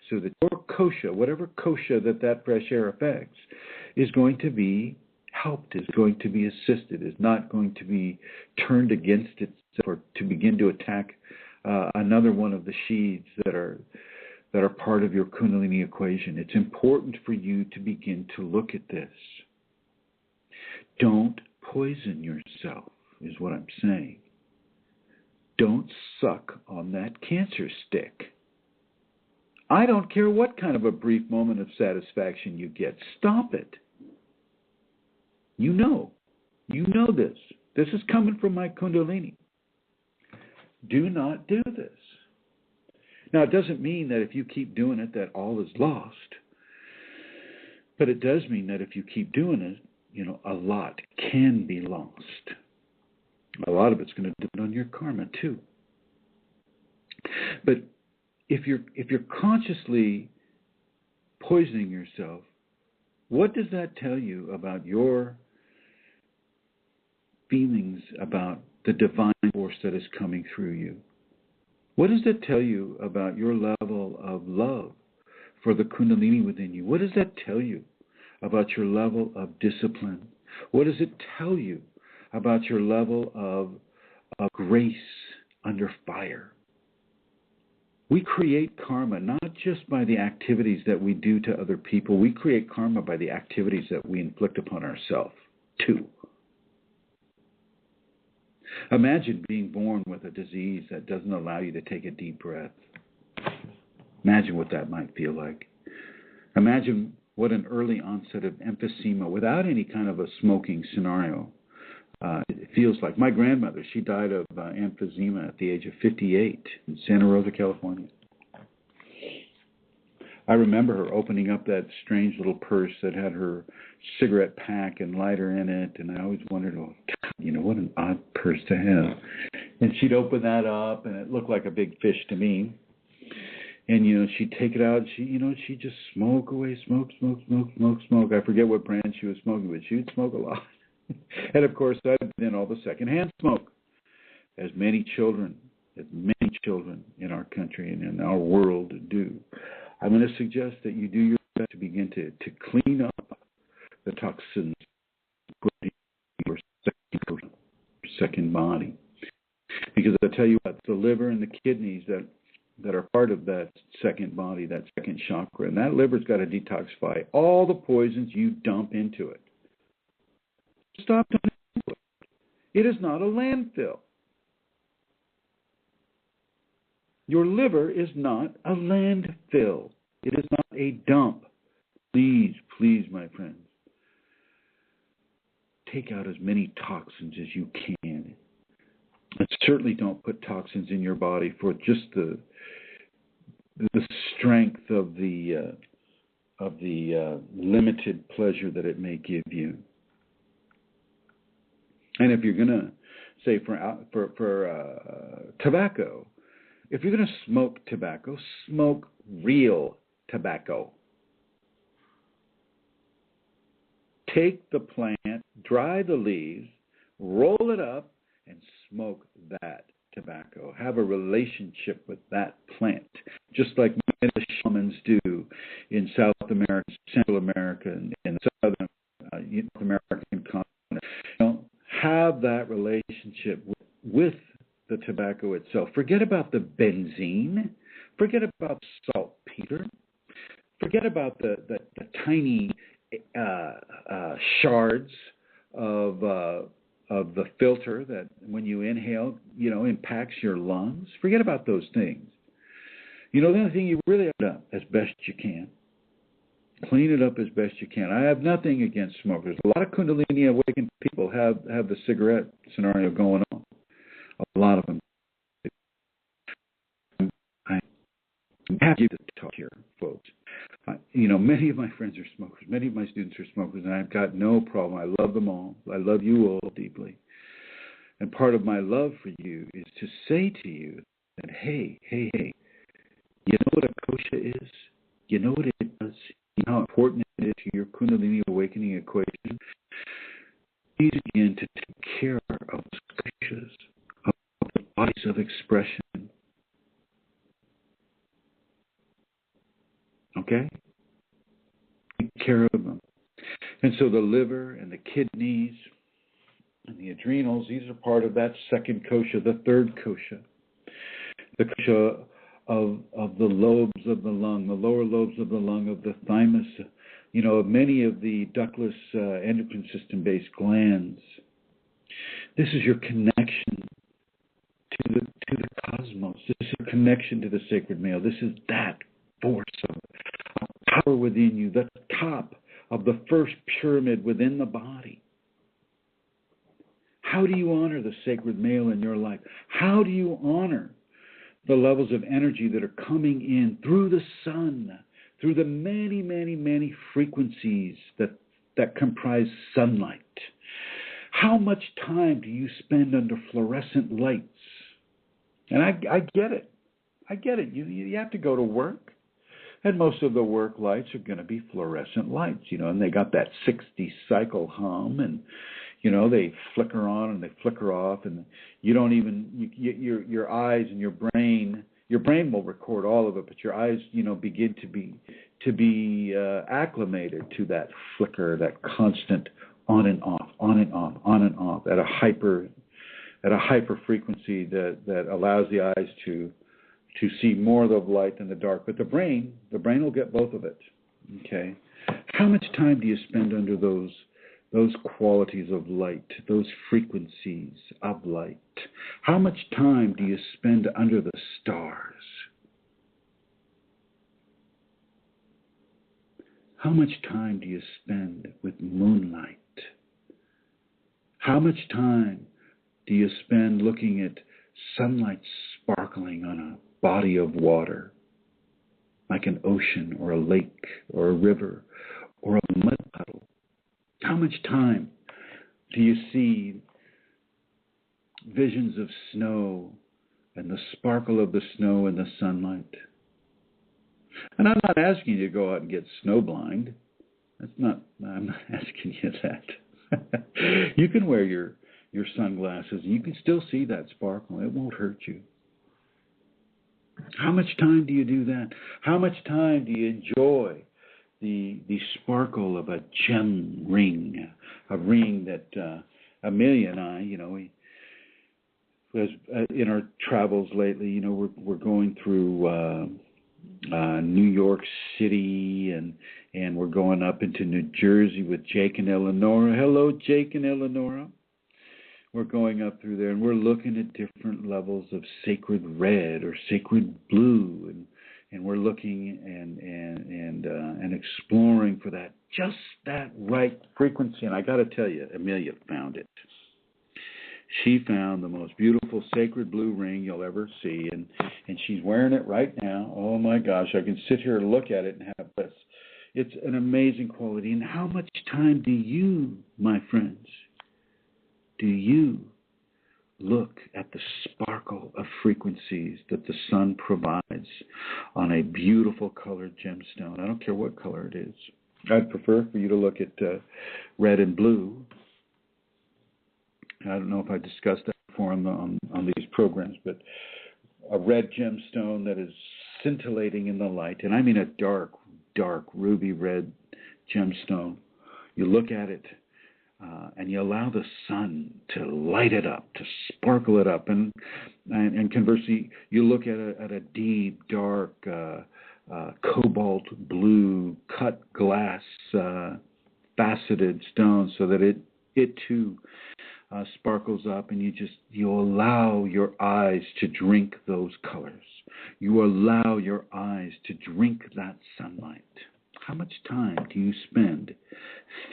so that your kosha, whatever kosha that fresh air affects, is going to be helped, is going to be assisted, is not going to be turned against itself or to begin to attack another one of the sheaths that are part of your Kundalini equation. It's important for you to begin to look at this. Don't poison yourself, is what I'm saying. Don't suck on that cancer stick. I don't care what kind of a brief moment of satisfaction you get. Stop it. You know this. This is coming from my Kundalini. Do not do this. Now, it doesn't mean that if you keep doing it that all is lost. But it does mean that if you keep doing it, you know, a lot can be lost. A lot of it's going to depend on your karma too. But if you're consciously poisoning yourself, what does that tell you about your feelings about the divine force that is coming through you? What does that tell you about your level of love for the Kundalini within you? What does that tell you about your level of discipline? What does it tell you about your level of grace under fire? We create karma not just by the activities that we do to other people. We create karma by the activities that we inflict upon ourselves, too. Imagine being born with a disease that doesn't allow you to take a deep breath. Imagine what that might feel like. Imagine what an early onset of emphysema without any kind of a smoking scenario it feels like. My grandmother, she died of emphysema at the age of 58 in Santa Rosa, California. I remember her opening up that strange little purse that had her cigarette pack and lighter in it, and I always wondered, oh, God, you know, what an odd purse to have. And she'd open that up, and it looked like a big fish to me. And, you know, she'd take it out, and she'd just smoke away, smoke. I forget what brand she was smoking, but she would smoke a lot. And, of course, I'd then all the secondhand smoke, as many children in our country and in our world do. I'm going to suggest that you do your best to begin to clean up the toxins go to your second body. Because I tell you what, the liver and the kidneys that are part of that second body, that second chakra, and that liver's got to detoxify all the poisons you dump into it. Stop dumping into it. It is not a landfill. Your liver is not a landfill. It is not a dump. Please, please, my friends, take out as many toxins as you can. And certainly don't put toxins in your body for just the strength of the limited pleasure that it may give you. And if you're going to say for tobacco, if you're going to smoke tobacco, smoke real tobacco. Take the plant, dry the leaves, roll it up, and smoke that tobacco. Have a relationship with that plant, just like many of the shamans do in South America, Central America, and in the Southern North American continent. Have that relationship with the tobacco itself. Forget about the benzene. Forget about saltpeter. Forget about the tiny shards of the filter that when you inhale, impacts your lungs. Forget about those things. The only thing you really have to do as best you can. Clean it up as best you can. I have nothing against smokers. A lot of Kundalini awakened people have the cigarette scenario going on. A lot of them. I have to talk here, folks. Many of my friends are smokers. Many of my students are smokers, and I've got no problem. I love them all. I love you all deeply. And part of my love for you is to say to you that, hey, you know what a kosha is? You know what it does? You know how important it is to your Kundalini awakening equation? Please begin to take care of those koshas, of the bodies of expression. Okay? Take care of them. And so the liver and the kidneys and the adrenals, these are part of that second kosha, the third kosha. The kosha of the lobes of the lung, the lower lobes of the lung, of the thymus, many of the ductless endocrine system-based glands. This is your connection to the cosmos. This is your connection to the sacred male. This is that force of power within you, the top of the first pyramid within the body. How do you honor the sacred male in your life? How do you honor the levels of energy that are coming in through the sun, through the many, many, many frequencies that comprise sunlight? How much time do you spend under fluorescent lights? And I get it. I get it. You have to go to work. And most of the work lights are going to be fluorescent lights, and they got that 60 cycle hum, and, they flicker on and they flicker off, and you don't even, your eyes and your brain will record all of it, but your eyes, begin to be acclimated to that flicker, that constant on and off, on and off, on and off at a hyper frequency that allows the eyes to see more of the light than the dark. But the brain will get both of it. Okay? How much time do you spend under those qualities of light, those frequencies of light? How much time do you spend under the stars? How much time do you spend with moonlight? How much time do you spend looking at sunlight sparkling on a body of water, like an ocean or a lake or a river or a mud puddle? How much time do you see visions of snow and the sparkle of the snow in the sunlight? And I'm not asking you to go out and get snowblind. I'm not asking you that. You can wear your sunglasses and you can still see that sparkle. It won't hurt you. How much time do you do that? How much time do you enjoy the sparkle of a gem ring, a ring that Amelia and I, we in our travels lately, we're going through New York City, and we're going up into New Jersey with Jake and Eleonora. Hello, Jake and Eleonora. We're going up through there, and we're looking at different levels of sacred red or sacred blue, and we're looking and exploring for just that right frequency. And I got to tell you, Amelia found it. She found the most beautiful sacred blue ring you'll ever see, and she's wearing it right now. Oh my gosh, I can sit here and look at it and have this. It's an amazing quality. And how much time do you, my friends, do you look at the sparkle of frequencies that the sun provides on a beautiful colored gemstone? I don't care what color it is. I'd prefer for you to look at red and blue. I don't know if I discussed that before on these programs, but a red gemstone that is scintillating in the light, and I mean a dark, dark ruby red gemstone. You look at it, and you allow the sun to light it up, to sparkle it up, and conversely, you look at a deep, dark, cobalt blue cut glass faceted stone, so that it too sparkles up, and you allow your eyes to drink those colors. You allow your eyes to drink that sunlight. How much time do you spend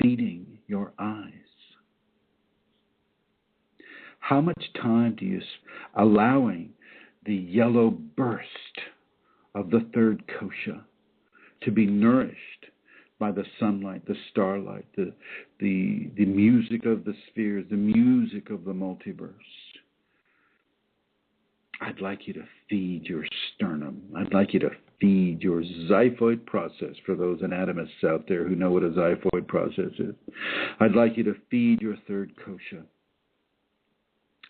feeding your eyes? How much time do you allowing the yellow burst of the third kosha to be nourished by the sunlight, the starlight, the music of the spheres, the music of the multiverse? I'd like you to feed your sternum. I'd like you to feed your xiphoid process, for those anatomists out there who know what a xiphoid process is. I'd like you to feed your third kosha.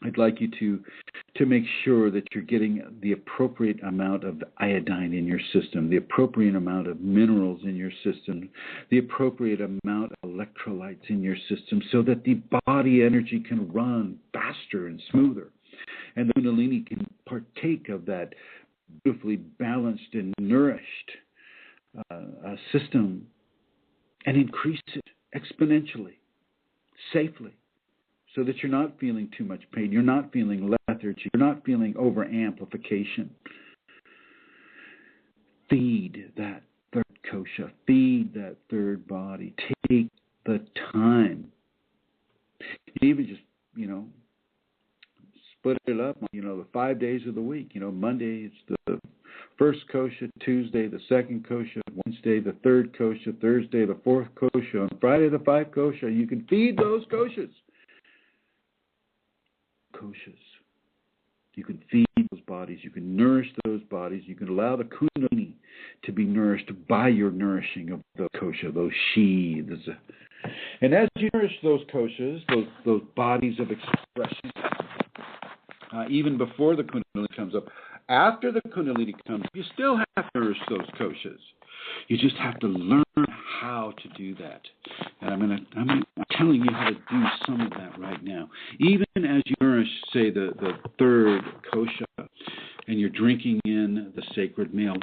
I'd like you to make sure that you're getting the appropriate amount of iodine in your system, the appropriate amount of minerals in your system, the appropriate amount of electrolytes in your system, so that the body energy can run faster and smoother. And the Kunalini can partake of that beautifully balanced and nourished system and increase it exponentially, safely, so that you're not feeling too much pain, you're not feeling lethargy, you're not feeling over-amplification. Feed that third kosha, feed that third body, take the time. You even just, split it up, the 5 days of the week. Monday it's the first kosha, Tuesday the second kosha, Wednesday the third kosha, Thursday the fourth kosha, and Friday the fifth kosha. You can feed those koshas. You can feed those bodies. You can nourish those bodies. You can allow the Kundalini to be nourished by your nourishing of the kosha, those sheaths. And as you nourish those koshas, those bodies of expression, even before the Kundalini comes up, after the Kundalini comes up, you still have to nourish those koshas. You just have to learn how to do that. And I'm telling you how to do some of that right now. Even as you nourish, say, the third kosha, and you're drinking in the sacred male,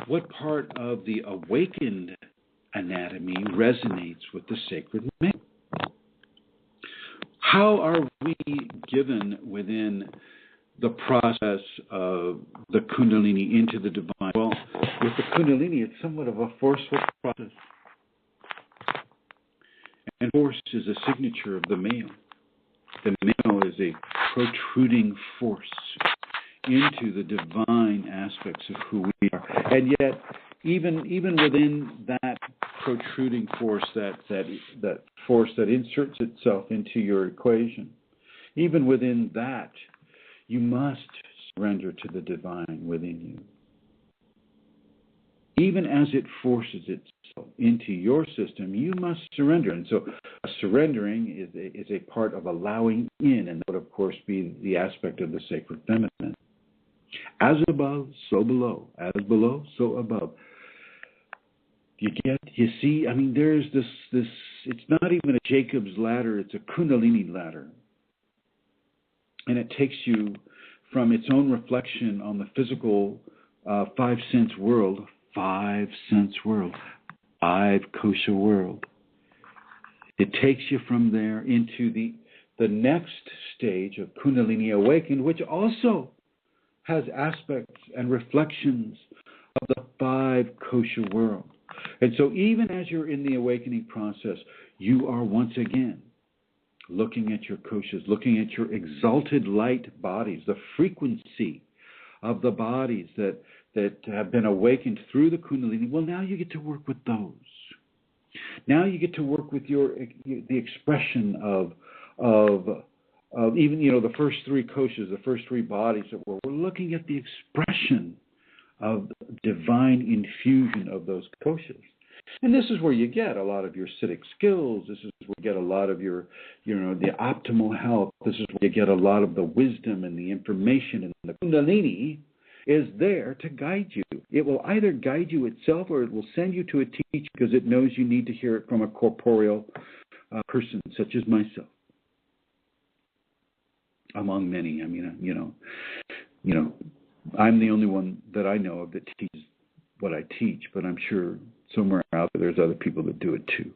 what part of the awakened anatomy resonates with the sacred male? How are we given within the process of the Kundalini into the divine? Well, with the Kundalini, it's somewhat of a forceful process. And force is a signature of the male. The male is a protruding force into the divine aspects of who we are. And yet, even within that protruding force, that force that inserts itself into your equation, even within that, you must surrender to the divine within you. Even as it forces itself into your system, you must surrender. And so surrendering is a part of allowing in, and that would, of course, be the aspect of the sacred feminine. As above, so below. As below, so above. You see, I mean, there's this, it's not even a Jacob's ladder, it's a Kundalini ladder. And it takes you from its own reflection on the physical five kosha world. It takes you from there into the next stage of Kundalini awakened, which also has aspects and reflections of the five kosha world. And so even as you're in the awakening process, you are once again looking at your koshas, looking at your exalted light bodies, the frequency of the bodies that have been awakened through the Kundalini. Well, now you get to work with those. Now you get to work with the expression of even, the first three koshas, the first three bodies that we're looking at the expression of divine infusion of those koshas. And this is where you get a lot of your citic skills. This is where you get a lot of your, the optimal health. This is where you get a lot of the wisdom and the information. And the Kundalini is there to guide you. It will either guide you itself or it will send you to a teacher because it knows you need to hear it from a corporeal person such as myself. Among many. I mean, I'm the only one that I know of that teaches what I teach, but I'm sure somewhere out there there's other people that do it too.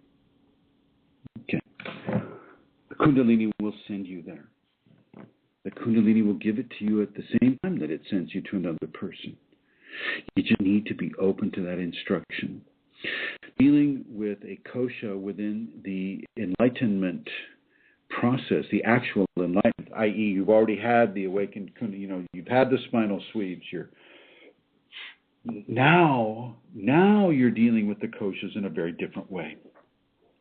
Okay. The Kundalini will send you there. The Kundalini will give it to you at the same time that it sends you to another person. You just need to be open to that instruction. Dealing with a kosha within the enlightenment process, the actual enlightenment, i.e. you've already had the awakened Kundalini, you've had the spinal sweeps, now you're dealing with the koshas in a very different way.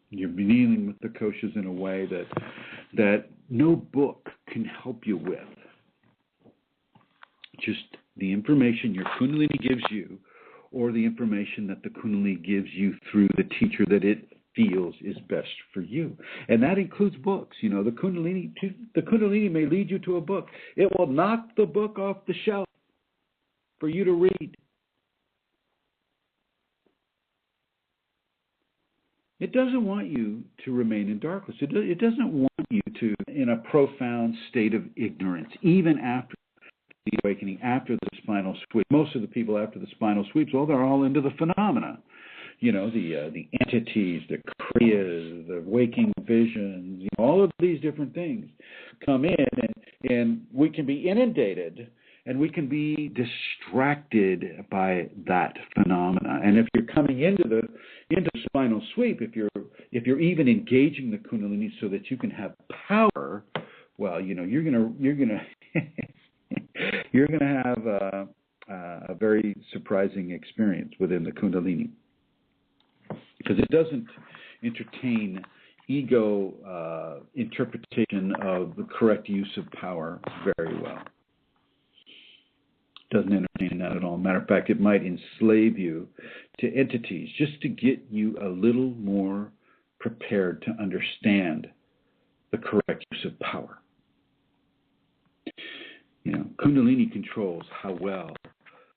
You're dealing with the koshas in a way that no book can help you with. Just the information your Kundalini gives you, or the information that the Kundalini gives you through the teacher that it feels is best for you. And that includes books. The Kundalini may lead you to a book. It will knock the book off the shelf for you to read. It doesn't want you to remain in darkness. It doesn't want you to in a profound state of ignorance, even after the awakening, after the spinal sweep. Most of the people after the spinal sweeps, they're all into the phenomena. The entities, the kriyas, the waking visions, all of these different things come in, and we can be inundated and we can be distracted by that phenomena. And if you're coming into the spinal sweep, if you're even engaging the Kundalini so that you can have power, well, you're gonna have a very surprising experience within the Kundalini, because it doesn't entertain ego interpretation of the correct use of power very well. Doesn't entertain that at all. Matter of fact, it might enslave you to entities just to get you a little more prepared to understand the correct use of power. Kundalini controls how well.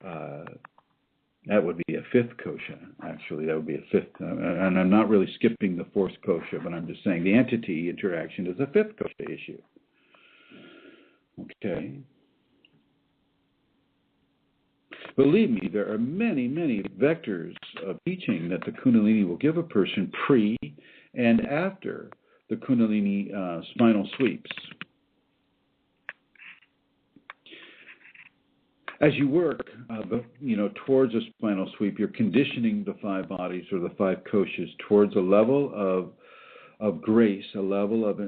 That would be a fifth kosha, actually. That would be a fifth. And I'm not really skipping the fourth kosha, but I'm just saying the entity interaction is a fifth kosha issue. Okay. Believe me, there are many, many vectors of teaching that the Kundalini will give a person pre and after the Kundalini spinal sweeps. As you work, towards a spinal sweep, you're conditioning the five bodies or the five koshas towards a level of grace, a level of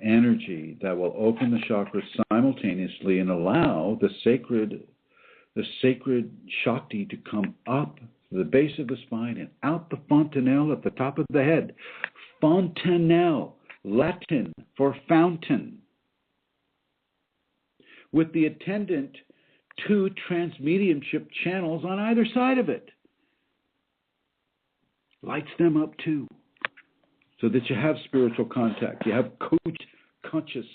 energy that will open the chakras simultaneously and allow the sacred Shakti to come up to the base of the spine and out the fontanelle at the top of the head. Fontanelle, Latin for fountain, with the attendant 2 transmediumship channels on either side of it. Lights them up too, so that you have spiritual contact. You have conscious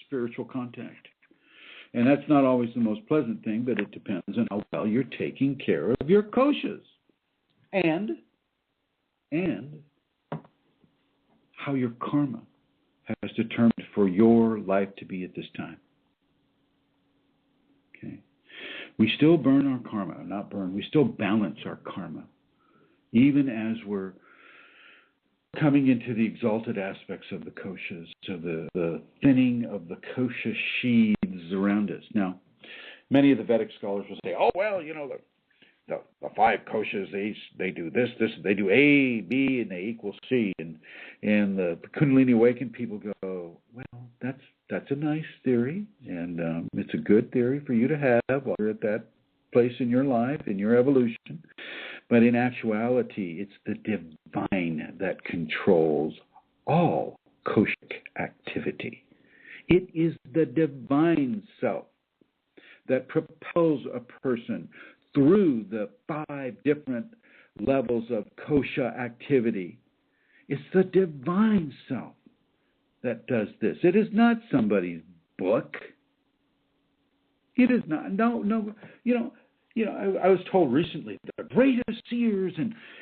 spiritual contact. And that's not always the most pleasant thing, but it depends on how well you're taking care of your koshas. And and how your karma has determined for your life to be at this time. Okay. We still burn our karma, not burn, we still balance our karma, even as we're coming into the exalted aspects of the koshas, so the thinning of the kosha sheaths around us. Now, many of the Vedic scholars will say, oh, well, the 5 koshas, they do this, they do A, B, and they equal C. And the Kundalini awakened people go, well, that's a nice theory, and it's a good theory for you to have while you're at that place in your life, in your evolution. But in actuality, it's the divine that controls all koshic activity. It is the divine self that propels a person through the 5 different levels of kosha activity. It's the divine self that does this. It is not somebody's book. It is not. No. I was told recently that the greatest seers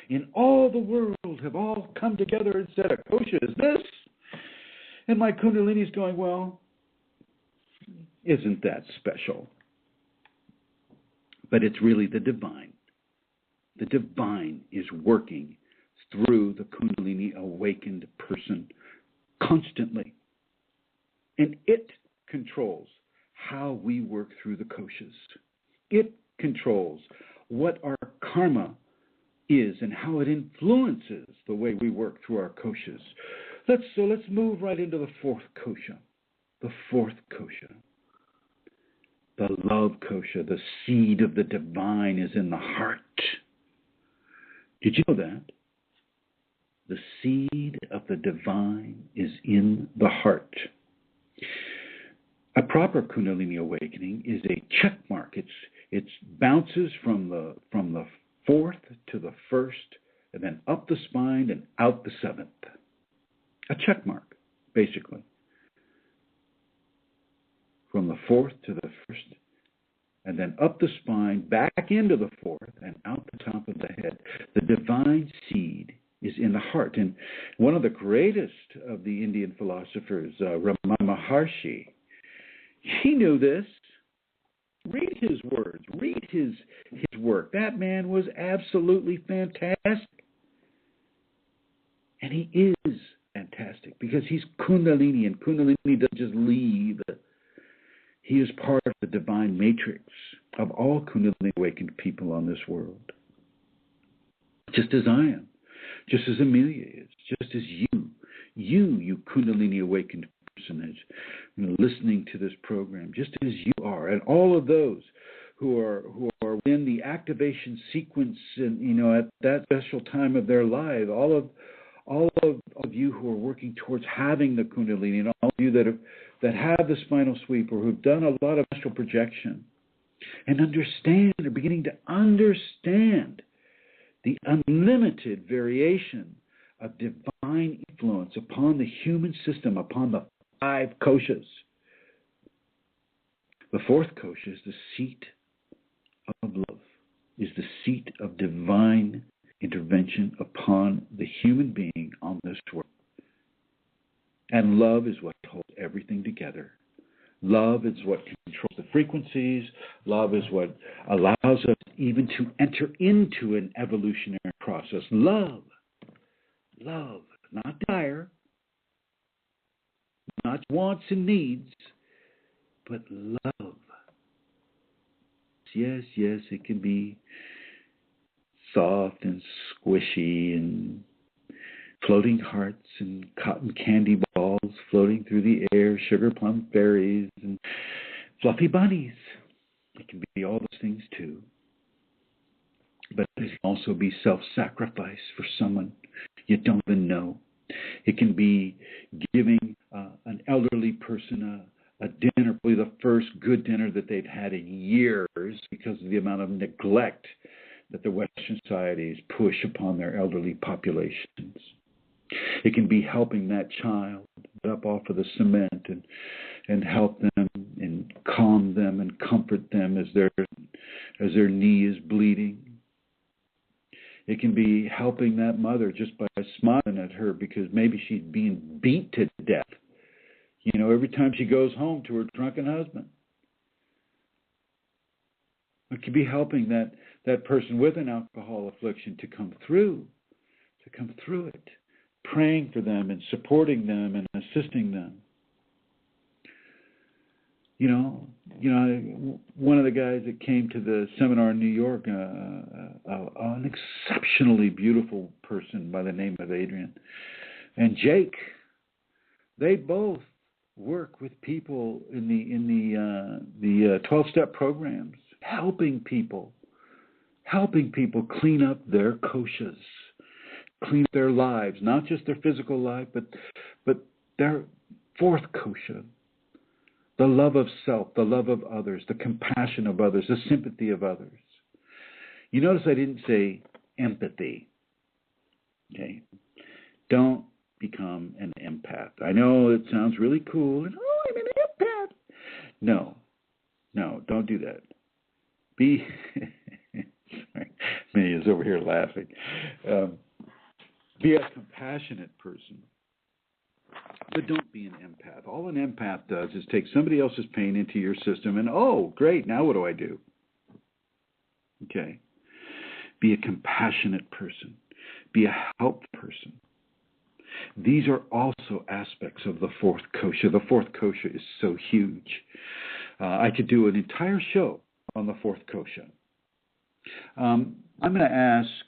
in all the world have all come together and said, a kosha is this. And my Kundalini is going, well, isn't that special? But it's really the divine. The divine is working through the Kundalini awakened person constantly. And it controls how we work through the koshas. It controls what our karma is and how it influences the way we work through our koshas. Let's move right into the 4th kosha. The 4th kosha. The love kosha, the seed of the divine, is in the heart. Did you know that? The seed of the divine is in the heart. A proper Kundalini awakening is a check mark. It bounces from the 4th to the 1st, and then up the spine and out the 7th. A check mark, basically. From the 4th to the 1st, and then up the spine, back into the 4th, and out the top of the head. The divine seed is in the heart. And one of the greatest of the Indian philosophers, Ramana Maharshi, he knew this. Read his words. Read his work. That man was absolutely fantastic. And he is fantastic because he's Kundalini, and Kundalini doesn't just leave. He is part of the divine matrix of all Kundalini awakened people on this world. Just as I am. Just as Amelia is. Just as you Kundalini awakened person is listening to this program. Just as you are. And all of those who are in the activation sequence and at that special time of their life, all of you who are working towards having the Kundalini, and all of you that have the spinal sweep or who've done a lot of astral projection and are beginning to understand the unlimited variation of divine influence upon the human system, upon the 5 koshas. The 4th kosha is the seat of love, is the seat of divine intervention upon the human being on this world. And love is what holds everything together. Love is what controls the frequencies. Love is what allows us even to enter into an evolutionary process. Love, not desire, not wants and needs, but love. Yes, it can be soft and squishy and floating hearts and cotton candy balls floating through the air, sugar plum fairies and fluffy bunnies. It can be all those things too. But it can also be self-sacrifice for someone you don't even know. It can be giving an elderly person a dinner, probably the first good dinner that they've had in years because of the amount of neglect that the Western societies push upon their elderly populations. It can be helping that child get up off of the cement and help them and calm them and comfort them as their knee is bleeding. It can be helping that mother just by smiling at her because maybe she's being beat to death, every time she goes home to her drunken husband. It could be helping that person with an alcohol affliction to come through it, praying for them and supporting them and assisting them. One of the guys that came to the seminar in New York, an exceptionally beautiful person by the name of Adrian, and Jake, they both work with people in the 12-step programs, helping people clean up their koshas, clean up their lives, not just their physical life, but their fourth kosha. The love of self, the love of others, the compassion of others, the sympathy of others. You notice I didn't say empathy. Okay? Don't become an empath. I know it sounds really cool. And, I'm an empath. No, don't do that. Be, sorry, Minnie is over here laughing. Be a compassionate person. But don't be an empath. All an empath does is take somebody else's pain into your system and, oh, great, now what do I do? Okay. Be a compassionate person. Be a help person. These are also aspects of the fourth kosha. The fourth kosha is so huge. I could do an entire show on the fourth kosha. I'm going to ask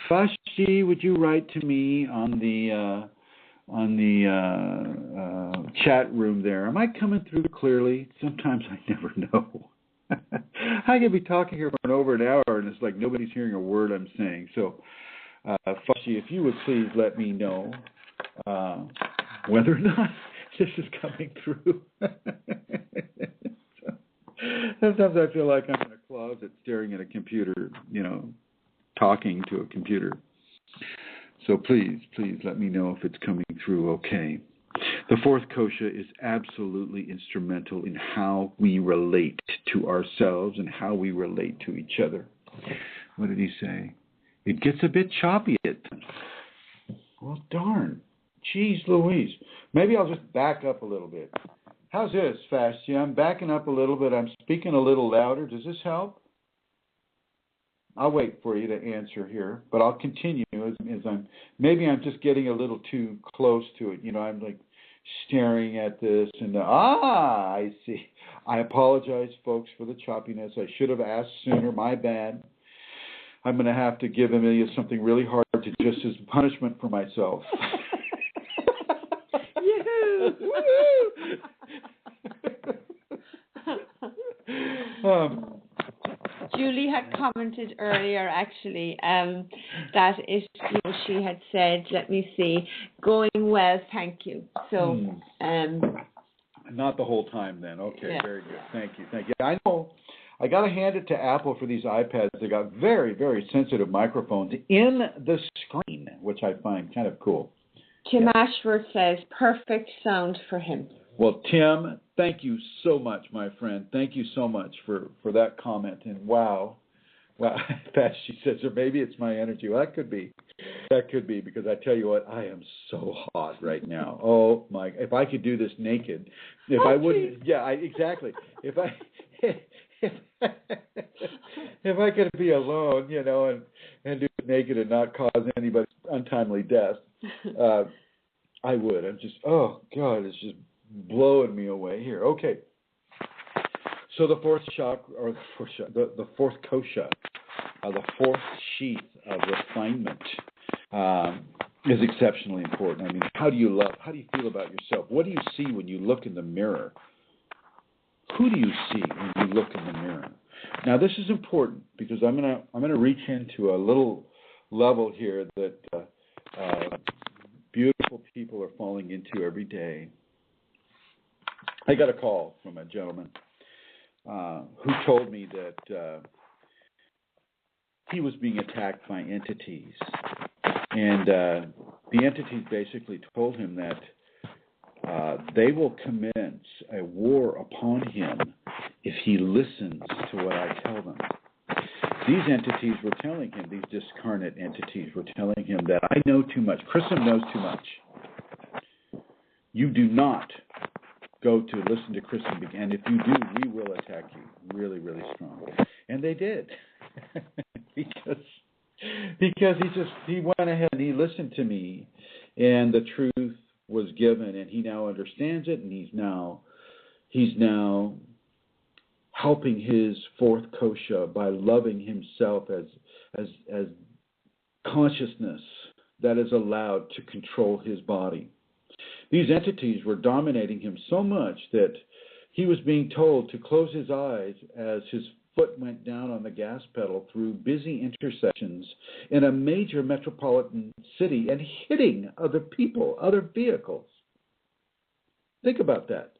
Fashi, would you write to me on the chat room there? Am I coming through clearly? Sometimes I never know. I could be talking here for over an hour and it's like nobody's hearing a word I'm saying. So, Fashi, if you would please let me know whether or not this is coming through. Sometimes I feel like I'm in a closet staring at a computer, talking to a computer. So please let me know if it's coming through okay. The fourth kosha is absolutely instrumental in how we relate to ourselves and how we relate to each other. What did he say? It gets a bit choppy at times. Well, darn. Jeez Louise. Maybe I'll just back up a little bit. How's this, Fastia? I'm backing up a little bit. I'm speaking a little louder. Does this help? I'll wait for you to answer here, but I'll continue as I'm just getting a little too close to it. I'm like staring at this and I see. I apologize, folks, for the choppiness. I should have asked sooner. My bad. I'm going to have to give Amelia something really hard to just as punishment for myself. Yoo-hoo! Woo-hoo! Julie had commented earlier, actually, that she had said, let me see, going well, thank you. So, not the whole time then. Okay, yeah. Very good. Thank you. I know. I got to hand it to Apple for these iPads. They got very, very sensitive microphones in the screen, which I find kind of cool. Tim Ashworth says, perfect sound for him. Well, Tim, thank you so much, my friend. Thank you so much for that comment. And wow, she says, or maybe it's my energy. Well, that could be, because I tell you what, I am so hot right now. Oh my! If I could do this naked, exactly. If I could be alone, and do it naked and not cause anybody untimely death, I would. I'm just, oh God, it's just blowing me away here. Okay. So the fourth chakra, or the fourth kosha, the fourth sheath of refinement, is exceptionally important. I mean, how do you love? How do you feel about yourself? What do you see when you look in the mirror? Who do you see when you look in the mirror? Now, this is important because I'm gonna reach into a little level here that beautiful people are falling into every day. I got a call from a gentleman who told me that he was being attacked by entities. And the entities basically told him that they will commence a war upon him if he listens to what I tell them. These entities were telling him, these discarnate entities were telling him that I know too much. Chrism knows too much. You do not go to listen to Chrism, and if you do, we will attack you really, really strong. And they did. because he went ahead and he listened to me, and the truth was given, and he now understands it, and he's now helping his fourth kosha by loving himself as consciousness that is allowed to control his body. These entities were dominating him so much that he was being told to close his eyes as his foot went down on the gas pedal through busy intersections in a major metropolitan city and hitting other people, other vehicles. Think about that.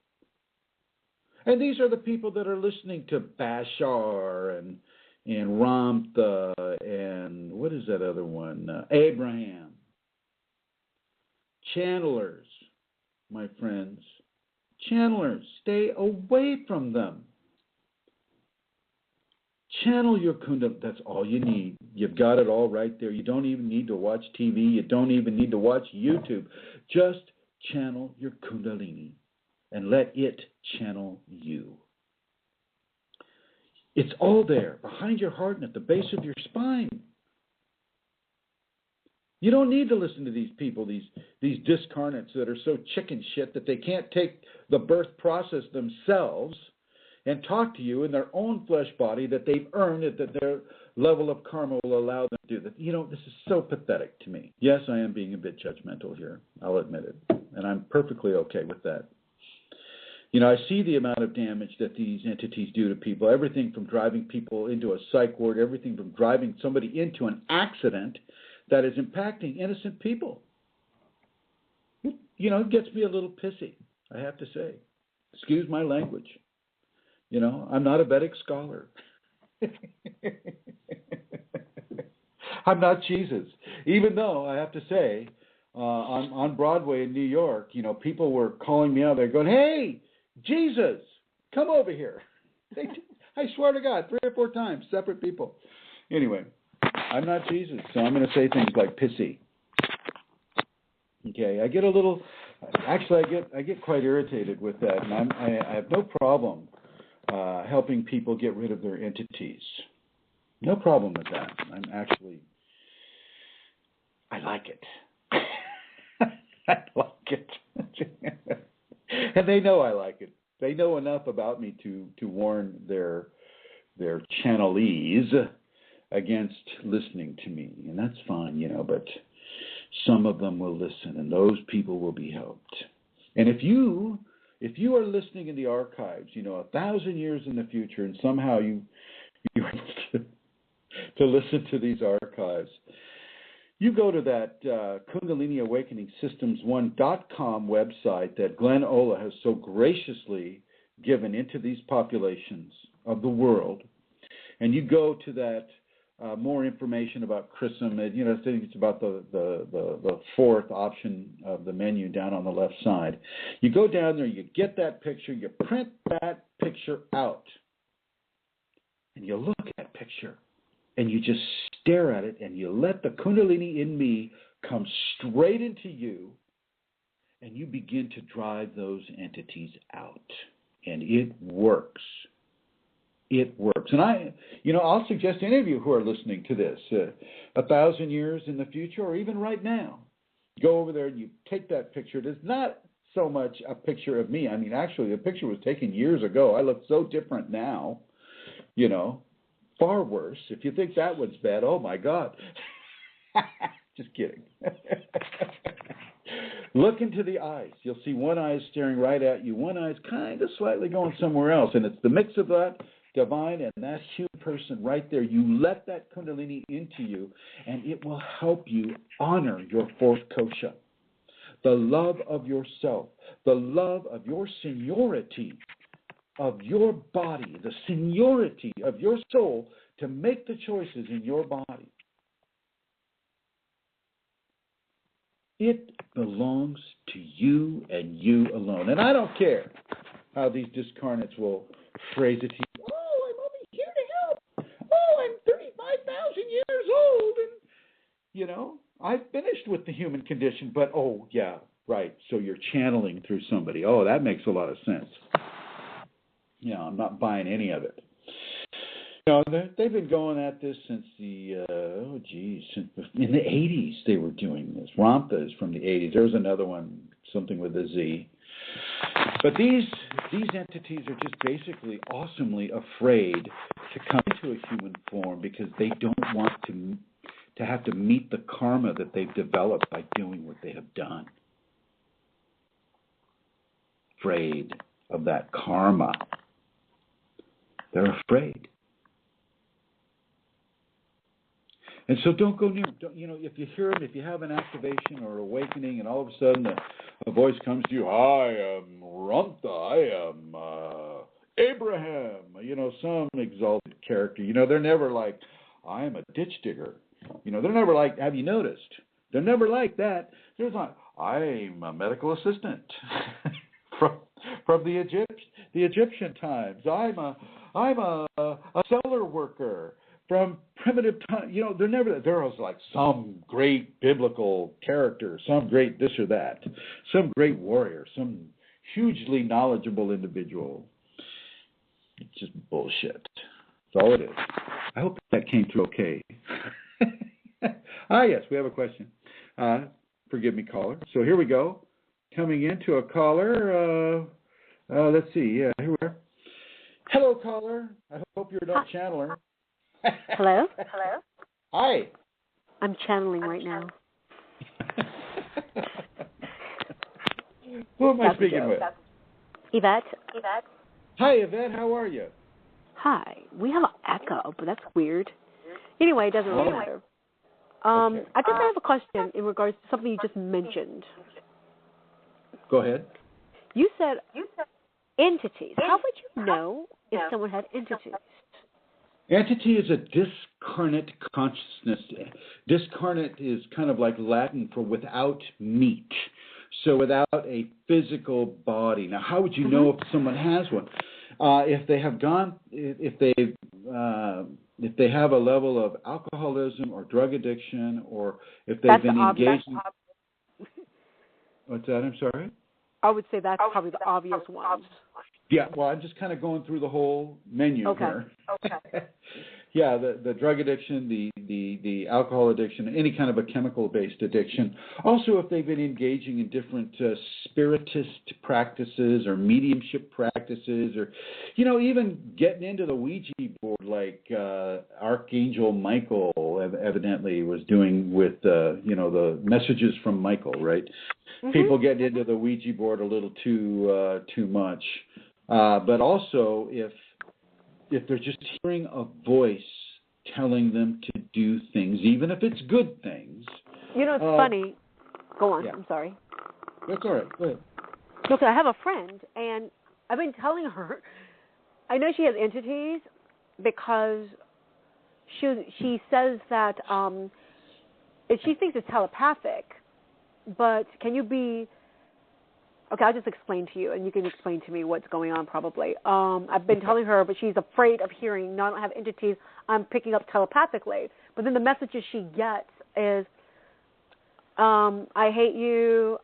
And these are the people that are listening to Bashar and Ramtha and what is that other one? Abraham. Channelers, my friends. Channelers, stay away from them. Channel your Kundalini. That's all you need. You've got it all right there. You don't even need to watch TV. You don't even need to watch YouTube. Just channel your Kundalini and let it channel you. It's all there, behind your heart and at the base of your spine. You don't need to listen to these people, these discarnates that are so chicken shit that they can't take the birth process themselves and talk to you in their own flesh body that they've earned it, that their level of karma will allow them to do that. You know, this is so pathetic to me. Yes, I am being a bit judgmental here. I'll admit it. And I'm perfectly okay with that. You know, I see the amount of damage that these entities do to people, everything from driving people into a psych ward, everything from driving somebody into an accident that is impacting innocent people. You know, it gets me a little pissy, I have to say. Excuse my language. You know, I'm not a Vedic scholar. I'm not Jesus. Even though, I have to say, on Broadway in New York, you know, people were calling me out. They're going, hey, Jesus, come over here. I swear to God, 3 or 4 times, separate people. Anyway, I'm not Jesus, so I'm going to say things like pissy. Okay, I get a little, actually I get quite irritated with that, and I have no problem helping people get rid of their entities. No problem with that. I like it. I like it. And they know I like it. They know enough about me to warn their channelees against listening to me, and that's fine, you know, but some of them will listen, and those people will be helped. And if you are listening in the archives, you know, 1,000 years in the future, and somehow you are able to listen to these archives, you go to that Kundalini Awakening Systems1.com website that Glenn Ola has so graciously given into these populations of the world, and you go to that more information about Chrism. You know, I think it's about the 4th option of the menu down on the left side. You go down there, you get that picture, you print that picture out, and you look at that picture, and you just stare at it, and you let the Kundalini in me come straight into you, and you begin to drive those entities out. And it works. It works. And I'll suggest any of you who are listening to this, 1,000 years in the future, or even right now, go over there and you take that picture. It is not so much a picture of me. I mean, actually, the picture was taken years ago. I look so different now, you know. Far worse. If you think that one's bad, oh my God. Just kidding. Look into the eyes. You'll see one eye staring right at you. One eye is kind of slightly going somewhere else. And it's the mix of that divine and that human person right there. You let that Kundalini into you, and it will help you honor your 4th kosha. The love of yourself, the love of your seniority, of your body, the seniority of your soul to make the choices in your body. It belongs to you and you alone. And I don't care how these discarnates will phrase it to you. Oh, I'm only here to help. Oh, I'm 35 I finished with the human condition, but, oh, yeah, right, so you're channeling through somebody. Oh, that makes a lot of sense. I'm not buying any of it. They've been going at this since since in the 80s they were doing this. Ramtha is from the 80s. There's another one, something with a Z. But these entities are just basically awesomely afraid to come into a human form because they don't want to have to meet the karma that they've developed by doing what they have done. Afraid of that karma. They're afraid. And so don't go near them. If you hear them, if you have an activation or awakening, and all of a sudden a voice comes to you, I am Ramtha, I am Abraham, some exalted character. They're never like, I am a ditch digger. They're never like, have you noticed? They're never like that. They're like, I'm a medical assistant from the Egyptian times. I'm a cellar worker from primitive time. They're always like some great biblical character, some great this or that, some great warrior, some hugely knowledgeable individual. It's just bullshit. That's all it is. I hope that came through okay. Yes, we have a question. Forgive me, caller. So here we go. Coming into a caller. Let's see. Yeah, here we are. Hello, caller. I hope you're not channeler. Hello? Hello? Hi. I'm channeling right now. Who am I speaking with? Yvette? Hi, Yvette. How are you? Hi. We have an echo, but that's weird. Anyway, it doesn't really matter. Okay. I just have a question in regards to something you just mentioned. Go ahead. You said entities. How would you know if someone had entities? Entity is a discarnate consciousness. Discarnate is kind of like Latin for without meat. So without a physical body. Now, how would you know if someone has one? If they have a level of alcoholism or drug addiction, or if they've been engaged in... What's that? I'm sorry? I would say that's probably the obvious one. Yeah, well, I'm just kind of going through the whole menu here. Okay. Yeah, the drug addiction, the alcohol addiction, any kind of a chemical-based addiction. Also, if they've been engaging in different spiritist practices or mediumship practices, or, even getting into the Ouija board like Archangel Michael evidently was doing with, the messages from Michael, right? Mm-hmm. People getting into the Ouija board a little too much. But also, if they're just hearing a voice telling them to do things, even if it's good things. It's funny. Go on. Yeah. I'm sorry. That's all right. Go ahead. Look, I have a friend, and I've been telling her, I know she has entities because she says that she thinks it's telepathic, but can you be... Okay, I'll just explain to you, and you can explain to me what's going on probably. I've been telling her, but she's afraid of hearing, no, I don't have entities, I'm picking up telepathically. But then the messages she gets is, I hate you,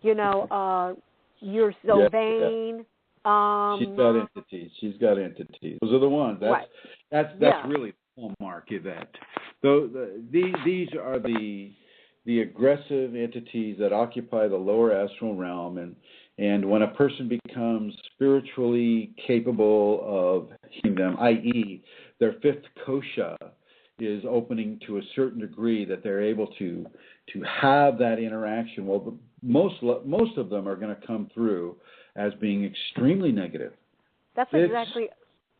you're so vain. She's got entities. Those are the ones. That's really the hallmark of that. These are the aggressive entities that occupy the lower astral realm, and when a person becomes spiritually capable of hearing them, i.e., their fifth kosha is opening to a certain degree that they're able to have that interaction. Well, most of them are going to come through as being extremely negative. That's exactly.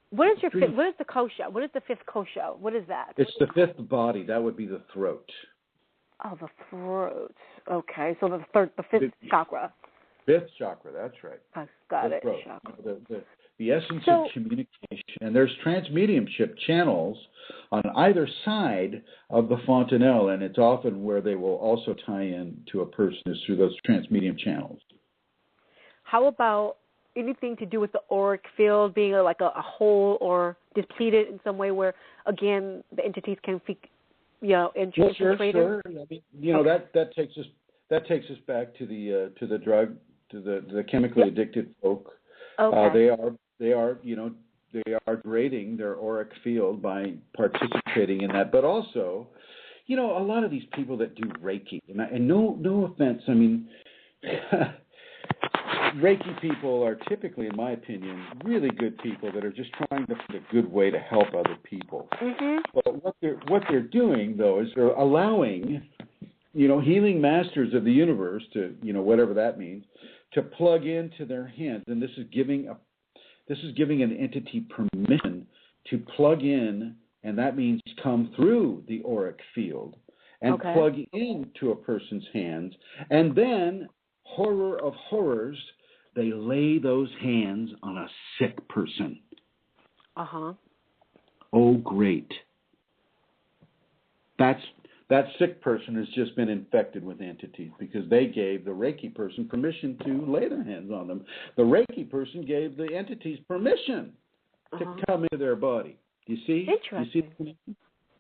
What is the kosha? What is the fifth kosha? What is that? It's the fifth body. That would be the throat. Oh, the throat. Okay, so the fifth chakra. Fifth chakra, that's right. I got it. The essence of communication. And there's transmediumship channels on either side of the fontanelle, and it's often where they will also tie in to a person is through those transmedium channels. How about anything to do with the auric field being like a hole or depleted in some way where, again, the entities can infiltrated? Sure. I mean, that takes us back to the drug, to the chemically addicted folk. Okay. They are degrading their auric field by participating in that, but also, a lot of these people that do Reiki, and no offense, I mean, Reiki people are typically, in my opinion, really good people that are just trying to find a good way to help other people. Mm-hmm. But what they're doing, though, is they're allowing, healing masters of the universe to, whatever that means, to plug into their hands, and this is giving an entity permission to plug in, and that means come through the auric field and plug into a person's hands, and then, horror of horrors, they lay those hands on a sick person. Uh-huh. Oh, great. That sick person has just been infected with entities because they gave the Reiki person permission to lay their hands on them. The Reiki person gave the entities permission to come into their body. You see? Interesting. You see?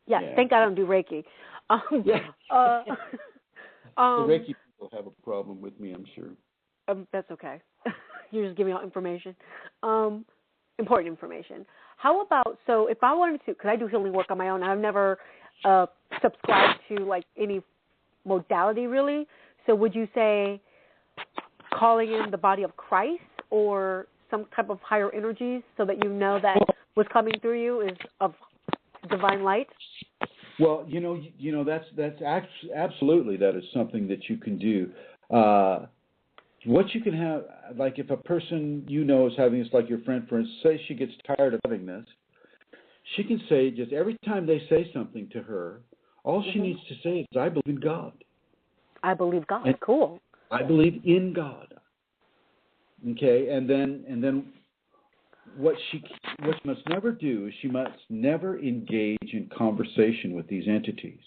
Yeah, thank God I don't do Reiki. The Reiki people have a problem with me, I'm sure. That's okay. You're just giving out information. Important information. How about, so if I wanted to, because I do healing work on my own, I've never subscribed to like any modality really. So would you say calling in the body of Christ or some type of higher energies so that you know that what's coming through you is of divine light? Well, that's absolutely, that is something that you can do. What you can have, like if a person is having this, like your friend, for instance, say she gets tired of having this, she can say, just every time they say something to her, all she needs to say is, I believe in God. I believe God. And cool. I believe in God. Okay, and then what she must never do is she must never engage in conversation with these entities.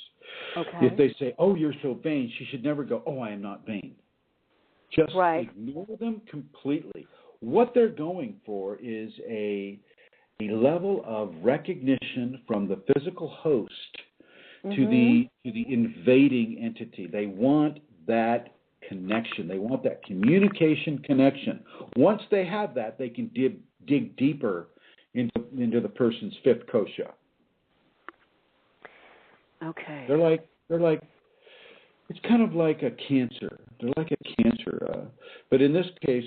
Okay. If they say, oh, you're so vain, she should never go, oh, I am not vain. Just ignore them completely. What they're going for is a level of recognition from the physical host to the invading entity. They want that connection. They want that communication connection. Once they have that, they can dig deeper into the person's fifth kosha. Okay. They're like it's kind of like a cancer. They're like a cancer, but in this case,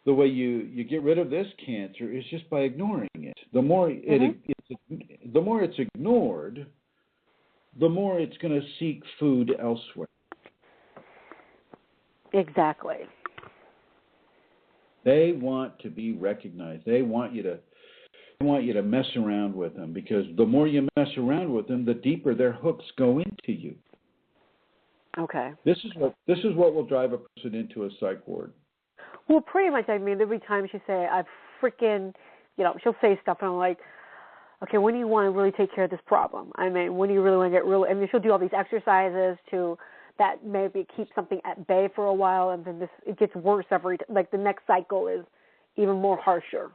the way you get rid of this cancer is just by ignoring it. The more it's ignored, the more it's going to seek food elsewhere. Exactly. They want to be recognized. They want you to mess around with them, because the more you mess around with them, the deeper their hooks go into you. Okay. This is what will drive a person into a psych ward. Well, pretty much. I mean, every time she say, "I freaking," she'll say stuff, and I'm like, "Okay, when do you want to really take care of this problem? I mean, when do you really want to get really?" I mean, she'll do all these exercises to that maybe keep something at bay for a while, and then it gets worse like the next cycle is even more harsher.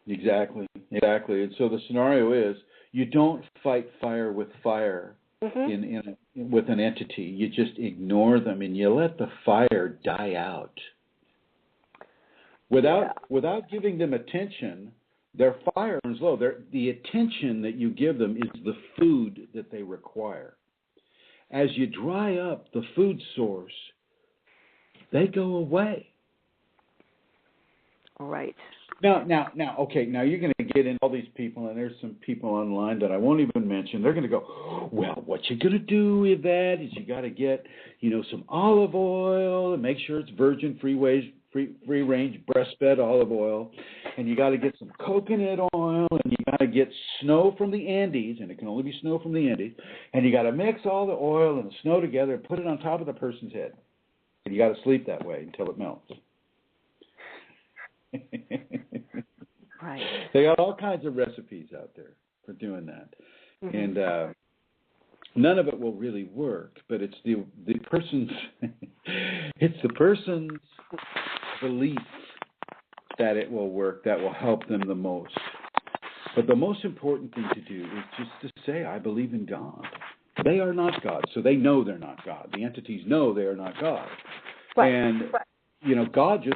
Exactly. And so the scenario is, you don't fight fire with fire. With an entity. You just ignore them and you let the fire die out. Without giving them attention, their fire is low. The attention that you give them is the food that they require. As you dry up the food source, they go away. Right. Now, you're going to get in all these people, and there's some people online that I won't even mention. They're going to go, well, what you going to do with that is you got to get, some olive oil and make sure it's virgin, free-range, breastfed olive oil, and you got to get some coconut oil, and you got to get snow from the Andes, and it can only be snow from the Andes, and you got to mix all the oil and the snow together and put it on top of the person's head, and you got to sleep that way until it melts. Right. They got all kinds of recipes out there for doing that, and none of it will really work. But it's the person's belief that it will work that will help them the most. But the most important thing to do is just to say, "I believe in God." they are not God. So they know they're not God. The entities know they are not God. Right. And, God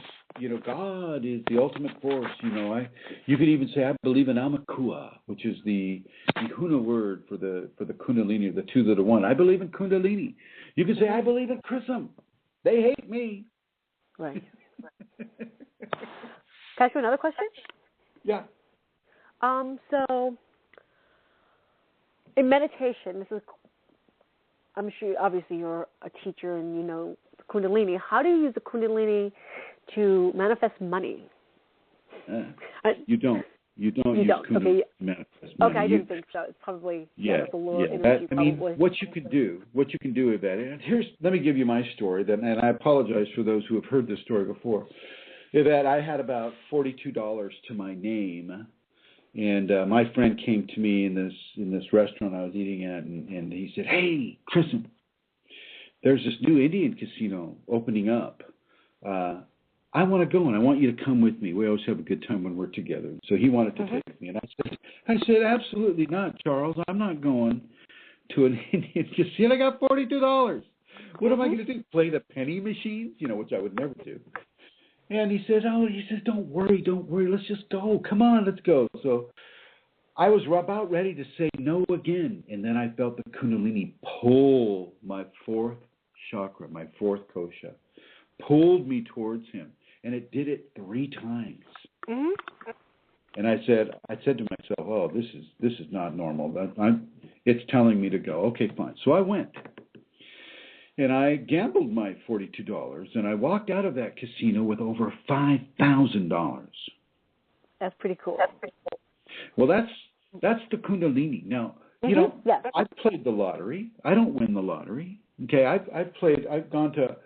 God is the ultimate force. You could even say, I believe in Amakua, which is the Huna word for the Kundalini, the two that are one. I believe in Kundalini. You could say, I believe in Chrism. They hate me. Right. Can I ask you another question? Yeah. So in meditation, I'm sure obviously you're a teacher and you know Kundalini. How do you use the Kundalini to manifest money? You don't. You don't use Kundalini to manifest money. Okay, I didn't think so. It's probably the lower energy. What you can do with that. And let me give you my story. And I apologize for those who have heard this story before. Is that I had about $42 to my name. And my friend came to me in this restaurant I was eating at, and he said, "Hey, Chrism, there's this new Indian casino opening up. I want to go, and I want you to come with me. We always have a good time when we're together." So he wanted to take me, and I said, "Absolutely not, Charles. I'm not going to an Indian casino. I got $42. What am I going to do? Play the penny machines? Which I would never do." And he says, "Don't worry. Let's just go. Come on, let's go." So I was about ready to say no again. And then I felt the Kundalini pull my fourth chakra, my fourth kosha, pulled me towards him. And it did it 3 times. Mm-hmm. And I said to myself, "Oh, this is not normal. It's telling me to go." Okay, fine. So I went. And I gambled my $42, and I walked out of that casino with over $5,000. That's pretty cool. Well, that's the Kundalini. Now, I've played the lottery. I don't win the lottery. Okay, I've gone to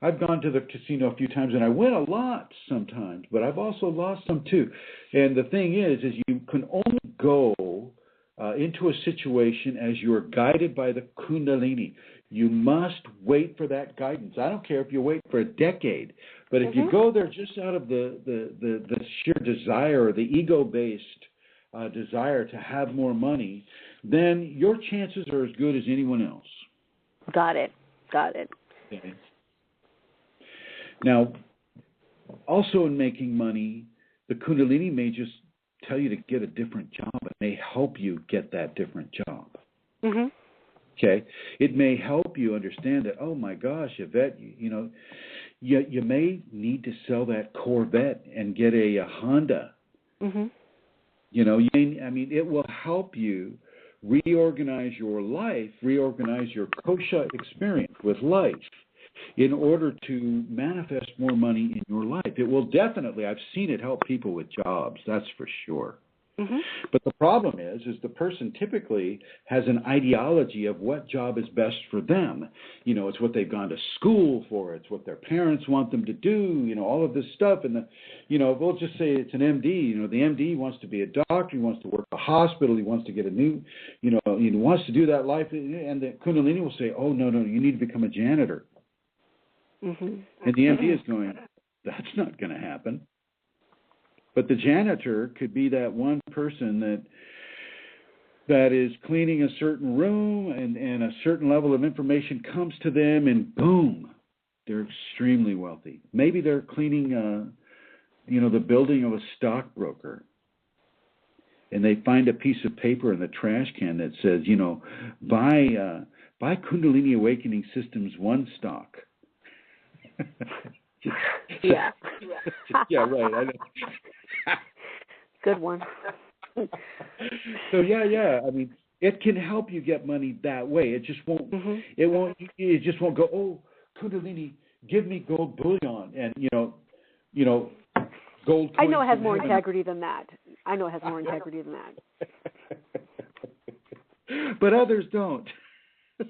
the casino a few times, and I win a lot sometimes, but I've also lost some too. And the thing is you can only go into a situation as you're guided by the Kundalini. You must wait for that guidance. I don't care if you wait for a decade, but if you go there just out of the sheer desire or the ego-based desire to have more money, then your chances are as good as anyone else. Got it. Okay. Now, also in making money, the Kundalini may just tell you to get a different job. It may help you get that different job. Mm-hmm. Okay, it may help you understand that, oh my gosh, Yvette, you may need to sell that Corvette and get a Honda. Mm-hmm. It will help you reorganize your life, reorganize your kosha experience with life in order to manifest more money in your life. It will definitely, I've seen it help people with jobs, that's for sure. Mm-hmm. But the problem is the person typically has an ideology of what job is best for them. It's what they've gone to school for. It's what their parents want them to do, all of this stuff. And, we'll just say it's an MD. The MD wants to be a doctor. He wants to work at a hospital. He wants to get a new, he wants to do that life. And the Kundalini will say, "Oh, no, you need to become a janitor." Mm-hmm. And the MD is going, "That's not going to happen." But the janitor could be that one person that is cleaning a certain room, and a certain level of information comes to them, and boom, they're extremely wealthy. Maybe they're cleaning, the building of a stockbroker, and they find a piece of paper in the trash can that says, buy Kundalini Awakening Systems 1 stock. Yeah. Yeah, right. I know. Good one. So it can help you get money that way. It just won't. Mm-hmm. It just won't go, "Oh, Kundalini, give me gold bullion," and gold. I know it has more integrity than that. But others don't.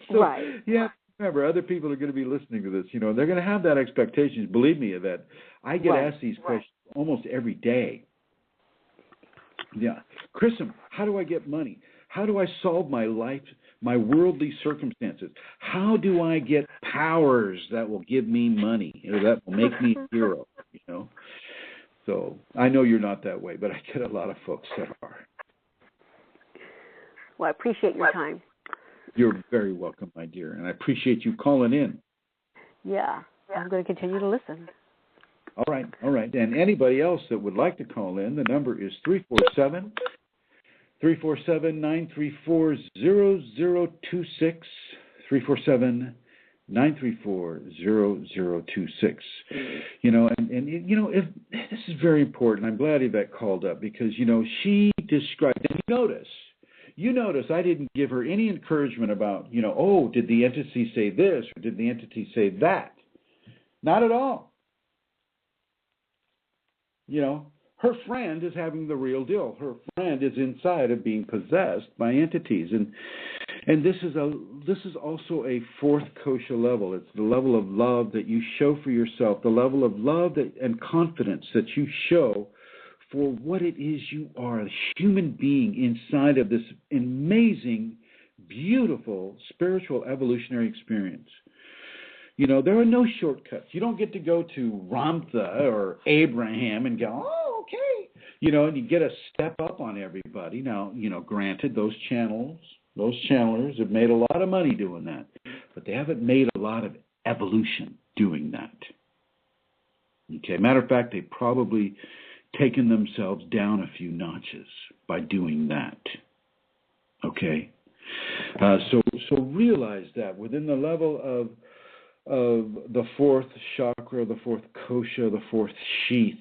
So, right. Yeah. Remember, other people are going to be listening to this. They're going to have that expectation. Believe me, that I get asked these questions almost every day. Yeah, Chrism, how do I get money? How do I solve my life, my worldly circumstances? How do I get powers that will give me money, or that will make me a hero? So I know you're not that way, but I get a lot of folks that are. Well, I appreciate your time. You're very welcome, my dear, and I appreciate you calling in. Yeah, I'm going to continue to listen. All right. And anybody else that would like to call in, the number is 347-934-0026, 347-934-0026. If this is very important. I'm glad Yvette called up because, she described, and you notice I didn't give her any encouragement about, did the entity say this or did the entity say that? Not at all. Her friend is having the real deal. Her friend is inside of being possessed by entities, and this is also a fourth kosha level. It's the level of love that you show for yourself, the level of love and confidence that you show for what it is you are, a human being inside of this amazing, beautiful spiritual evolutionary experience. There are no shortcuts. You don't get to go to Ramtha or Abraham and go, oh, okay. And you get a step up on everybody. Now, granted, those channelers have made a lot of money doing that, but they haven't made a lot of evolution doing that. Okay, matter of fact, they've probably taken themselves down a few notches by doing that. Okay? So realize that within the level of the fourth chakra, the fourth kosha, the fourth sheath,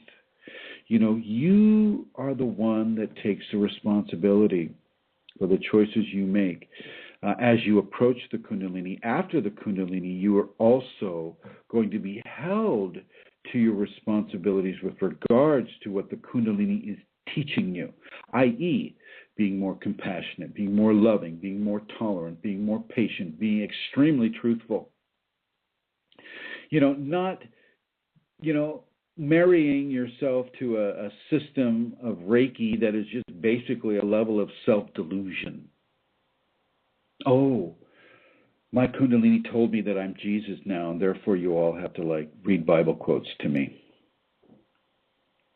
you are the one that takes the responsibility for the choices you make. As you approach the Kundalini, after the Kundalini, you are also going to be held to your responsibilities with regards to what the Kundalini is teaching you, i.e., being more compassionate, being more loving, being more tolerant, being more patient, being extremely truthful. Not, marrying yourself to a system of Reiki that is just basically a level of self-delusion. Oh, my Kundalini told me that I'm Jesus now, and therefore you all have to, read Bible quotes to me.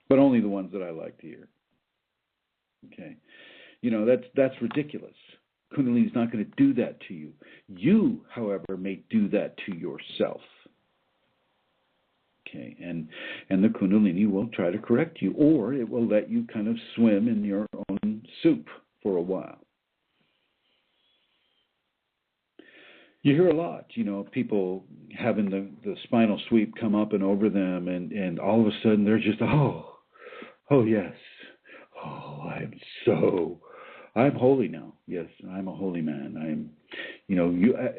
But only the ones that I like to hear. Okay? That's ridiculous. Kundalini's not going to do that to you. You, however, may do that to yourself. Okay, and the Kundalini will try to correct you, or it will let you kind of swim in your own soup for a while. You hear a lot, people having the spinal sweep come up and over them, and all of a sudden they're just, oh yes, I'm holy now. Yes, I'm a holy man.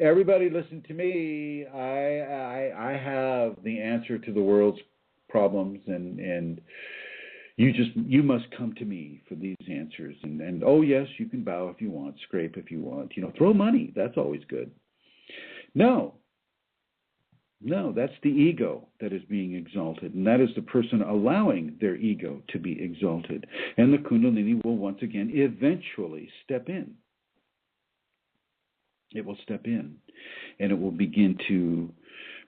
everybody listen to me. I have the answer to the world's problems, and you must come to me for these answers. And oh yes, you can bow if you want, scrape if you want, throw money. That's always good. No, that's the ego that is being exalted, and that is the person allowing their ego to be exalted. And the Kundalini will once again eventually step in. It will step in, and it will begin to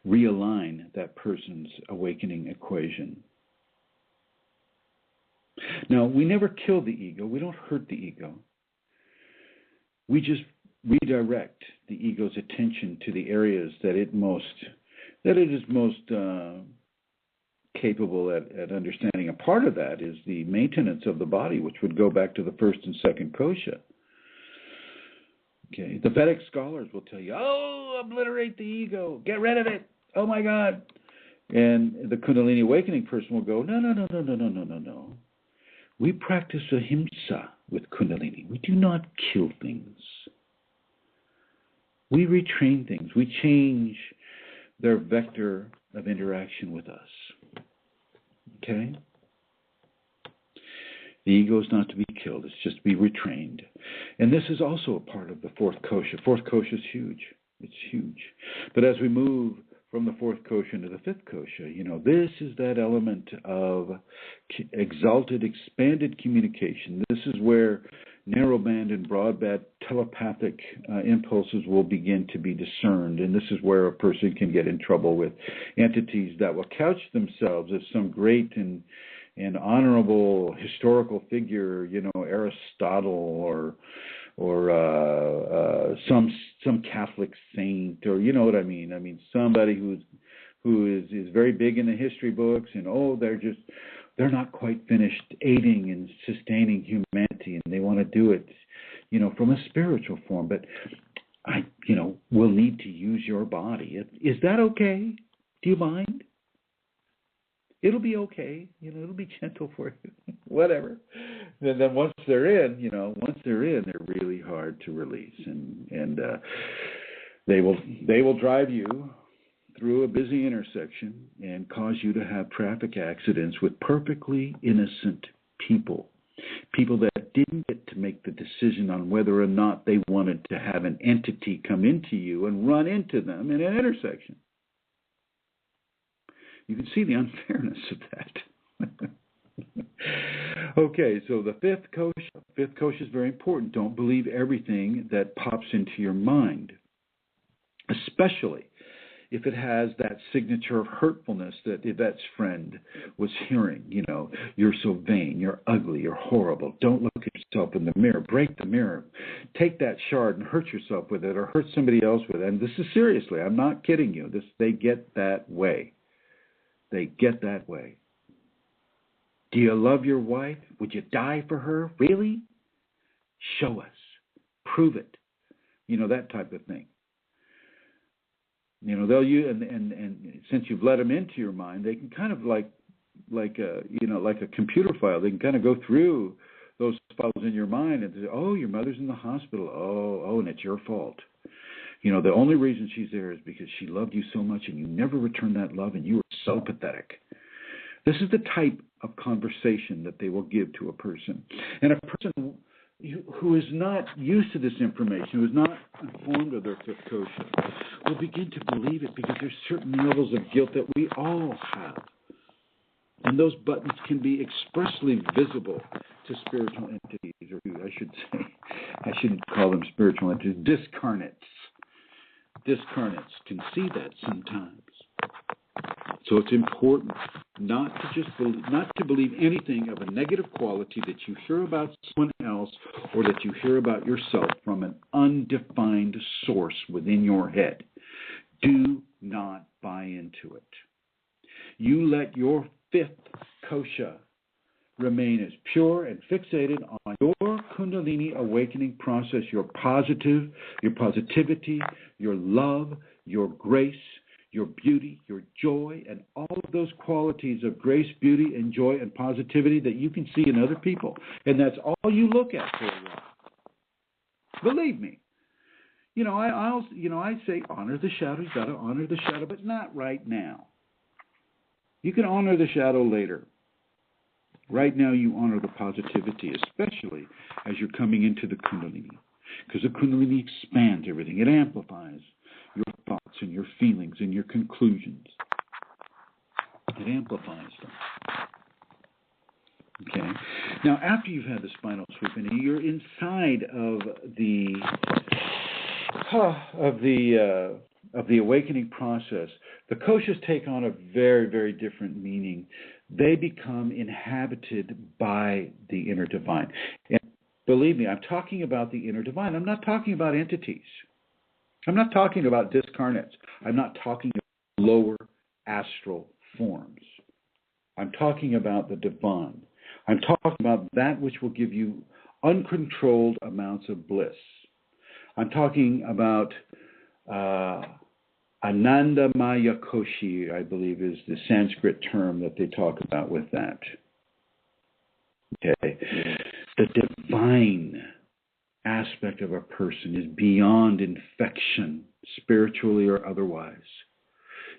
realign that person's awakening equation. Now, we never kill the ego. We don't hurt the ego. We just redirect the ego's attention to the areas that it is most capable at understanding. A part of that is the maintenance of the body, which would go back to the first and second kosha. Okay, the Vedic scholars will tell you, obliterate the ego, get rid of it, oh my God. And the Kundalini awakening person will go, no. We practice ahimsa with Kundalini. We do not kill things. We retrain things. We change their vector of interaction with us. Okay? The ego is not to be killed. It's just to be retrained. And this is also a part of the fourth kosha. Fourth kosha is huge. It's huge. But as we move from the fourth kosha into the fifth kosha, this is that element of exalted, expanded communication. This is where narrowband and broadband telepathic impulses will begin to be discerned. And this is where a person can get in trouble with entities that will couch themselves as some great and honorable historical figure, Aristotle some Catholic saint, or you know what I mean. I mean somebody who is very big in the history books, and they're not quite finished aiding and sustaining humanity, and they want to do it, from a spiritual form. But will need to use your body. Is that okay? Do you mind? It'll be okay. It'll be gentle for you. Whatever. And then once they're in, they're really hard to release, and they will drive you through a busy intersection and cause you to have traffic accidents with perfectly innocent people that didn't get to make the decision on whether or not they wanted to have an entity come into you and run into them in an intersection. You can see the unfairness of that. Okay, so the fifth kosha is very important. Don't believe everything that pops into your mind, especially if it has that signature of hurtfulness that Yvette's friend was hearing. You're so vain, you're ugly, you're horrible. Don't look at yourself in the mirror. Break the mirror. Take that shard and hurt yourself with it, or hurt somebody else with it. And this is seriously, I'm not kidding you. They get that way. They get that way. Do you love your wife? Would you die for her? Really? Show us. Prove it. That type of thing. They'll use, and since you've let them into your mind, they can kind of like a computer file. They can kind of go through those files in your mind and say, oh, your mother's in the hospital. Oh, and it's your fault. The only reason she's there is because she loved you so much and you never returned that love and you were so pathetic. This is the type of conversation that they will give to a person. And a person who is not used to this information, who is not informed of their fifth kosha, will begin to believe it because there's certain levels of guilt that we all have. And those buttons can be expressly visible to spiritual entities, or I shouldn't call them spiritual entities, discarnates. Discarnates can see that sometimes. So it's important not to believe anything of a negative quality that you hear about someone else or that you hear about yourself from an undefined source within your head. Do not buy into it. You let your fifth kosha remain as pure and fixated on your Kundalini awakening process, your positivity, your love, your grace, your beauty, your joy, and all of those qualities of grace, beauty, and joy and positivity that you can see in other people. And that's all you look at for a while. Believe me. I say honor the shadow. You've got to honor the shadow, but not right now. You can honor the shadow later. Right now you honor the positivity, especially as you're coming into the Kundalini. Because the Kundalini expands everything. It amplifies your thoughts and your feelings and your conclusions. It amplifies them. Okay. Now, after you've had the spinal sweep in, you're inside of the awakening process. The koshas take on a very, very different meaning. They become inhabited by the inner divine. And believe me, I'm talking about the inner divine. I'm not talking about entities. I'm not talking about discarnates. I'm not talking about lower astral forms. I'm talking about the divine. I'm talking about that which will give you uncontrolled amounts of bliss. I'm talking about Ananda Maya Koshi, I believe is the Sanskrit term that they talk about with that. Okay. The divine aspect of a person is beyond infection, spiritually or otherwise.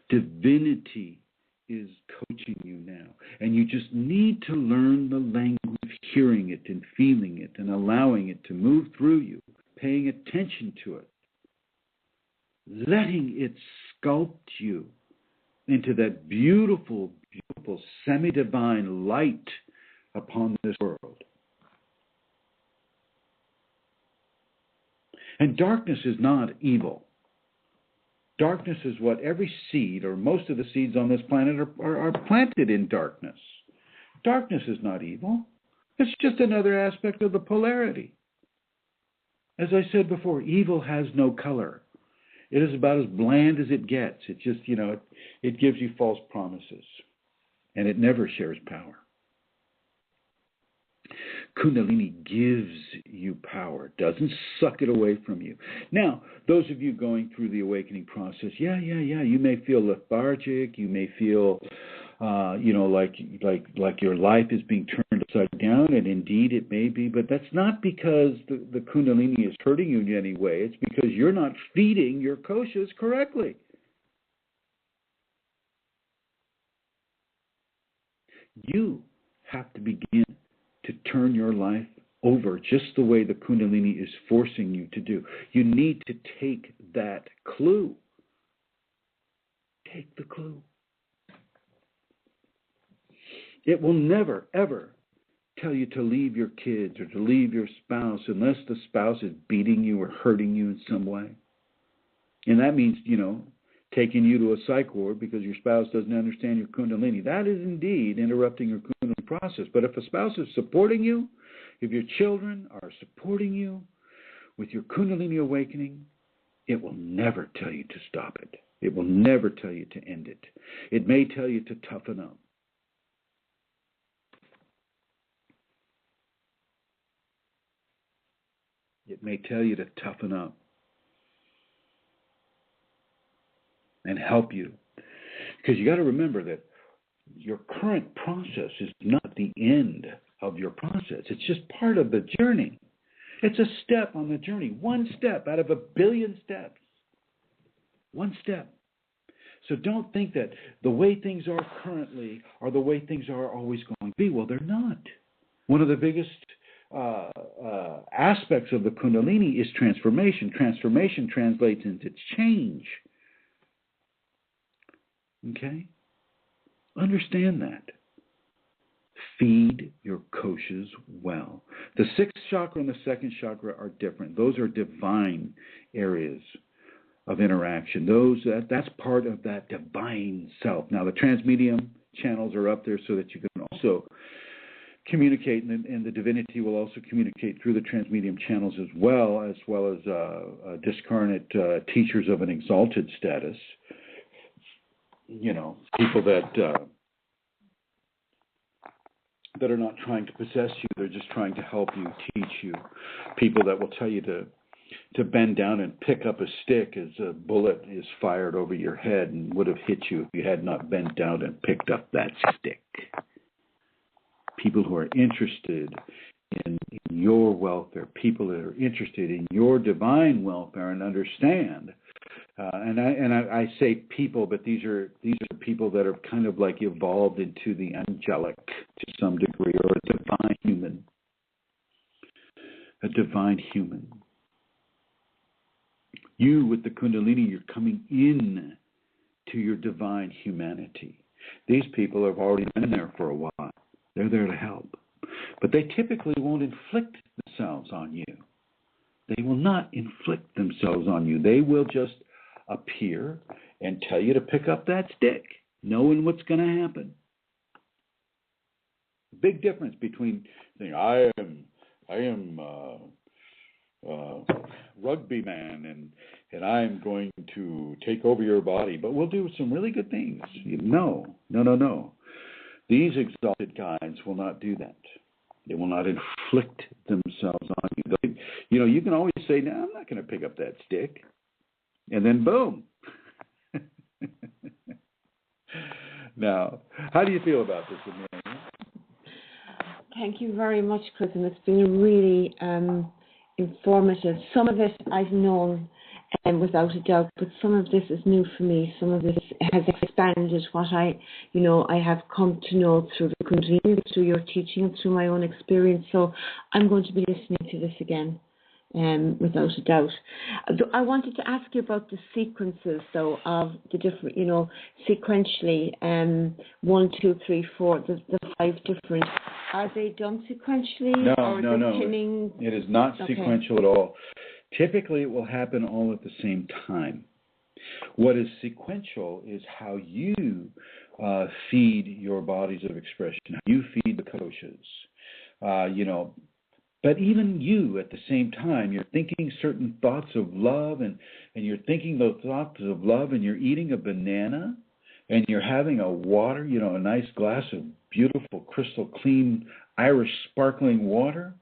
Divinity is coaching you now. And you just need to learn the language of hearing it and feeling it and allowing it to move through you, paying attention to it, letting it sculpt you into that beautiful, beautiful semi-divine light upon this world. And darkness is not evil. Darkness is what every seed, or most of the seeds on this planet, are planted in darkness. Darkness is not evil. It's just another aspect of the polarity. As I said before, evil has no color. It is about as bland as it gets. It just, it gives you false promises, and it never shares power. Kundalini gives you power, doesn't suck it away from you. Now, those of you going through the awakening process, you may feel lethargic, you may feel, like your life is being turned upside down, and indeed it may be, but that's not because the Kundalini is hurting you in any way. It's because you're not feeding your koshas correctly. You have to begin to turn your life over just the way the Kundalini is forcing you to do. You need to take that clue. Take the clue. It will never, ever tell you to leave your kids or to leave your spouse unless the spouse is beating you or hurting you in some way. And that means, taking you to a psych ward because your spouse doesn't understand your Kundalini. That is indeed interrupting your Kundalini process. But if a spouse is supporting you, if your children are supporting you with your Kundalini awakening, it will never tell you to stop it. It will never tell you to end it. It may tell you to toughen up. It may tell you to toughen up and help you. Because you got to remember that your current process is not the end of your process. It's just part of the journey. It's a step on the journey. One step out of a billion steps. One step. So don't think that the way things are currently are the way things are always going to be. Well, they're not. One of the biggest aspects of the Kundalini is transformation. Transformation translates into change. Okay? Understand that. Feed your koshas well. The sixth chakra and the second chakra are different. Those are divine areas of interaction. That's part of that divine self. Now, the transmedium channels are up there so that you can also communicate, and the divinity will also communicate through the transmedium channels as well as discarnate teachers of an exalted status. People that are not trying to possess you, they're just trying to help you, teach you. People that will tell you to bend down and pick up a stick as a bullet is fired over your head and would have hit you if you had not bent down and picked up that stick. People who are interested in your welfare, people that are interested in your divine welfare and understand. And I say people, but these are people that are kind of like evolved into the angelic to some degree, or a divine human. A divine human. You with the Kundalini, you're coming in to your divine humanity. These people have already been there for a while. They're there to help. But they typically won't inflict themselves on you. They will not inflict themselves on you. They will just appear and tell you to pick up that stick, knowing what's going to happen. Big difference between saying, I am rugby man and I'm going to take over your body, but we'll do some really good things. No. These exalted guides will not do that. They will not inflict themselves on you. You can always say, no, I'm not going to pick up that stick. And then boom. Now, how do you feel about this, Amelia? Thank you very much, Chrism. It's been really informative. Some of it I've known without a doubt, but some of this is new for me. Some of this has expanded what I have come to know through the Kundalini, through your teaching, and through my own experience. So I'm going to be listening to this again, without a doubt. I wanted to ask you about the sequences, though, of the different, sequentially, 1, 2, 3, 4, the 5 different. Are they done sequentially? No. Pinning? It is not sequential at all. Typically, it will happen all at the same time. What is sequential is how you feed your bodies of expression, how you feed the koshas. But even you, at the same time, you're thinking certain thoughts of love, and you're thinking those thoughts of love, and you're eating a banana, and you're having a water, a nice glass of beautiful, crystal clean, Irish sparkling water.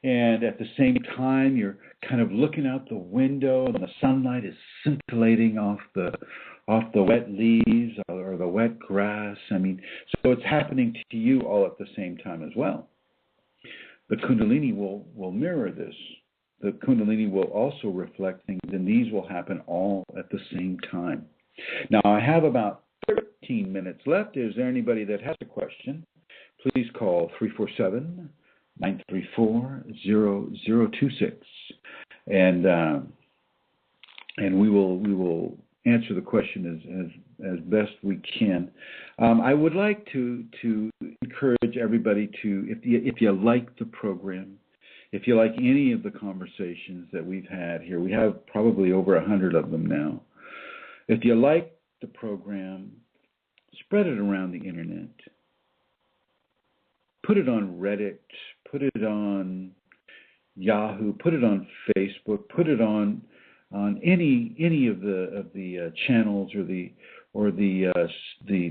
And at the same time, you're kind of looking out the window, and the sunlight is scintillating off the wet leaves or the wet grass. I mean, so it's happening to you all at the same time as well. The Kundalini will mirror this. The Kundalini will also reflect things, and these will happen all at the same time. Now, I have about 13 minutes left. Is there anybody that has a question? Please call 347-934-0026, and we will answer the question as best we can. I would like to encourage everybody to, if you like the program, if you like any of the conversations that we've had here, we have probably over 100 of them now. If you like the program, spread it around the internet. Put it on Reddit, put it on Yahoo, put it on Facebook, put it on any of the channels or the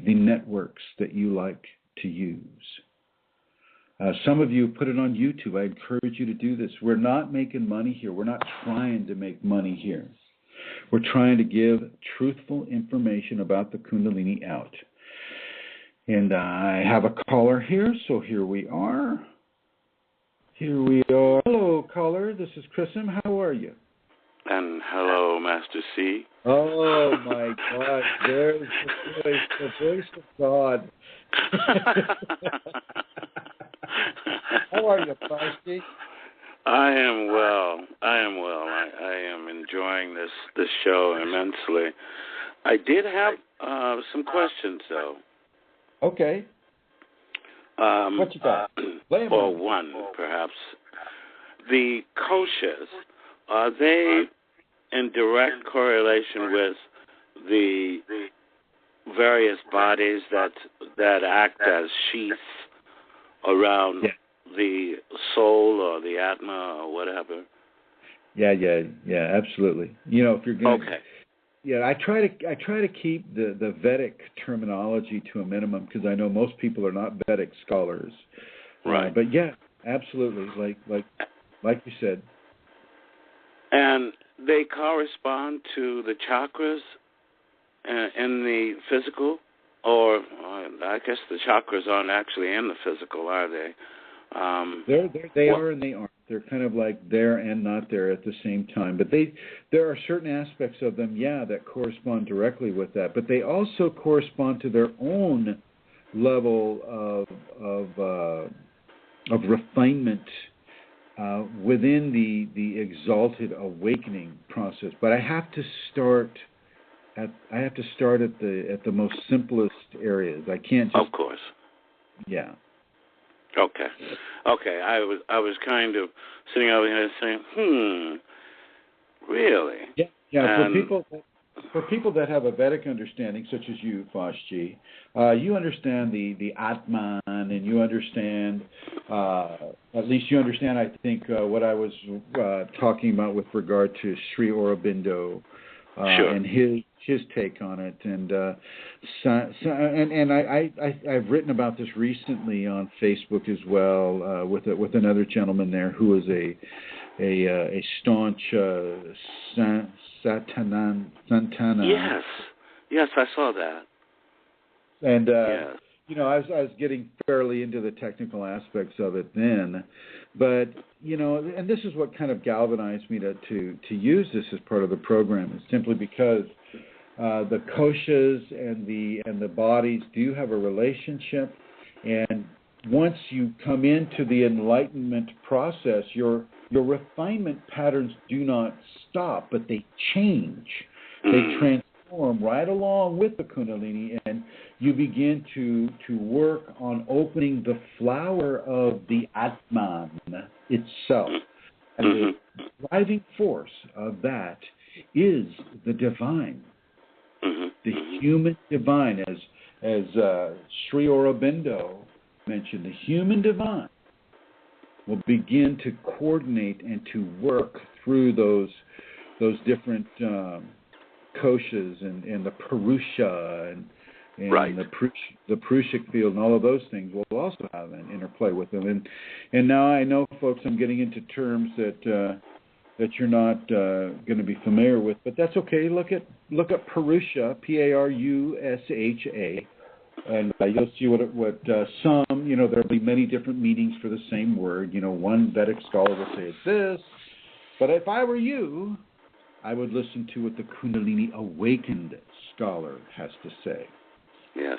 networks that you like to use. Some of you put it on YouTube. I encourage you to do this. We're not making money here. We're not trying to make money here. We're trying to give truthful information about the Kundalini out. And I have a caller here, so here we are. Hello, caller. This is Chrism. How are you? And hello, Master C. Oh, my God. There's the voice of God. How are you, Feisty? I am well. I am enjoying this show immensely. I did have some questions, though. Okay. What you got? Or one, perhaps. The koshas, are they in direct correlation with the various bodies that act as sheaths around the soul or the atma or whatever? Yeah, absolutely. If you're going okay. Yeah, I try to keep the Vedic terminology to a minimum because I know most people are not Vedic scholars. Right. But yeah, absolutely, like you said. And they correspond to the chakras in the physical, or I guess the chakras aren't actually in the physical, are they? They are and they aren't. They're kind of like there and not there at the same time. But there are certain aspects of them, that correspond directly with that. But they also correspond to their own level of refinement within the exalted awakening process. But I have to start at the most simplest areas. I can't just. Of course. Yeah. Okay. I was kind of sitting over here saying, really? Yeah. For people that have a Vedic understanding, such as you, Foshji, you understand the Atman, and you understand, at least you understand, I think, what I was talking about with regard to Sri Aurobindo and his take on it, and I've written about this recently on Facebook as well with another gentleman there who is a staunch Santana. Yes, I saw that. And I was getting fairly into the technical aspects of it then, but and this is what kind of galvanized me to use this as part of the program, is simply because the koshas and the bodies do have a relationship, and once you come into the enlightenment process, your refinement patterns do not stop, but they change. They transform right along with the Kunalini, and you begin to work on opening the flower of the Atman itself. And the driving force of that is the divine, the human divine, as Sri Aurobindo mentioned, the human divine will begin to coordinate and to work through those different koshas and the Purusha and right. the Purushic field and all of those things will also have an interplay with them. And now I know, folks, I'm getting into terms that you're not going to be familiar with, but that's okay. Look up Purusha, Parusha, and you'll see what some, there'll be many different meanings for the same word. One Vedic scholar will say it's this, but if I were you, I would listen to what the Kundalini awakened scholar has to say. Yes.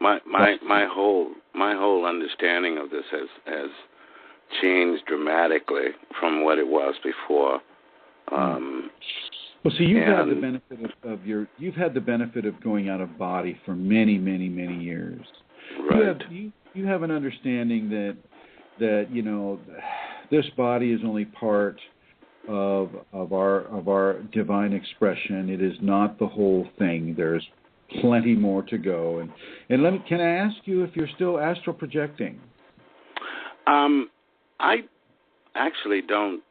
My whole understanding of this has changed dramatically from what it was before. Well, see, you've had the benefit of going out of body for many, many, many years. Right. You have an understanding that this body is only part of our divine expression. It is not the whole thing. There's plenty more to go. And can I ask you if you're still astral projecting? I actually don't.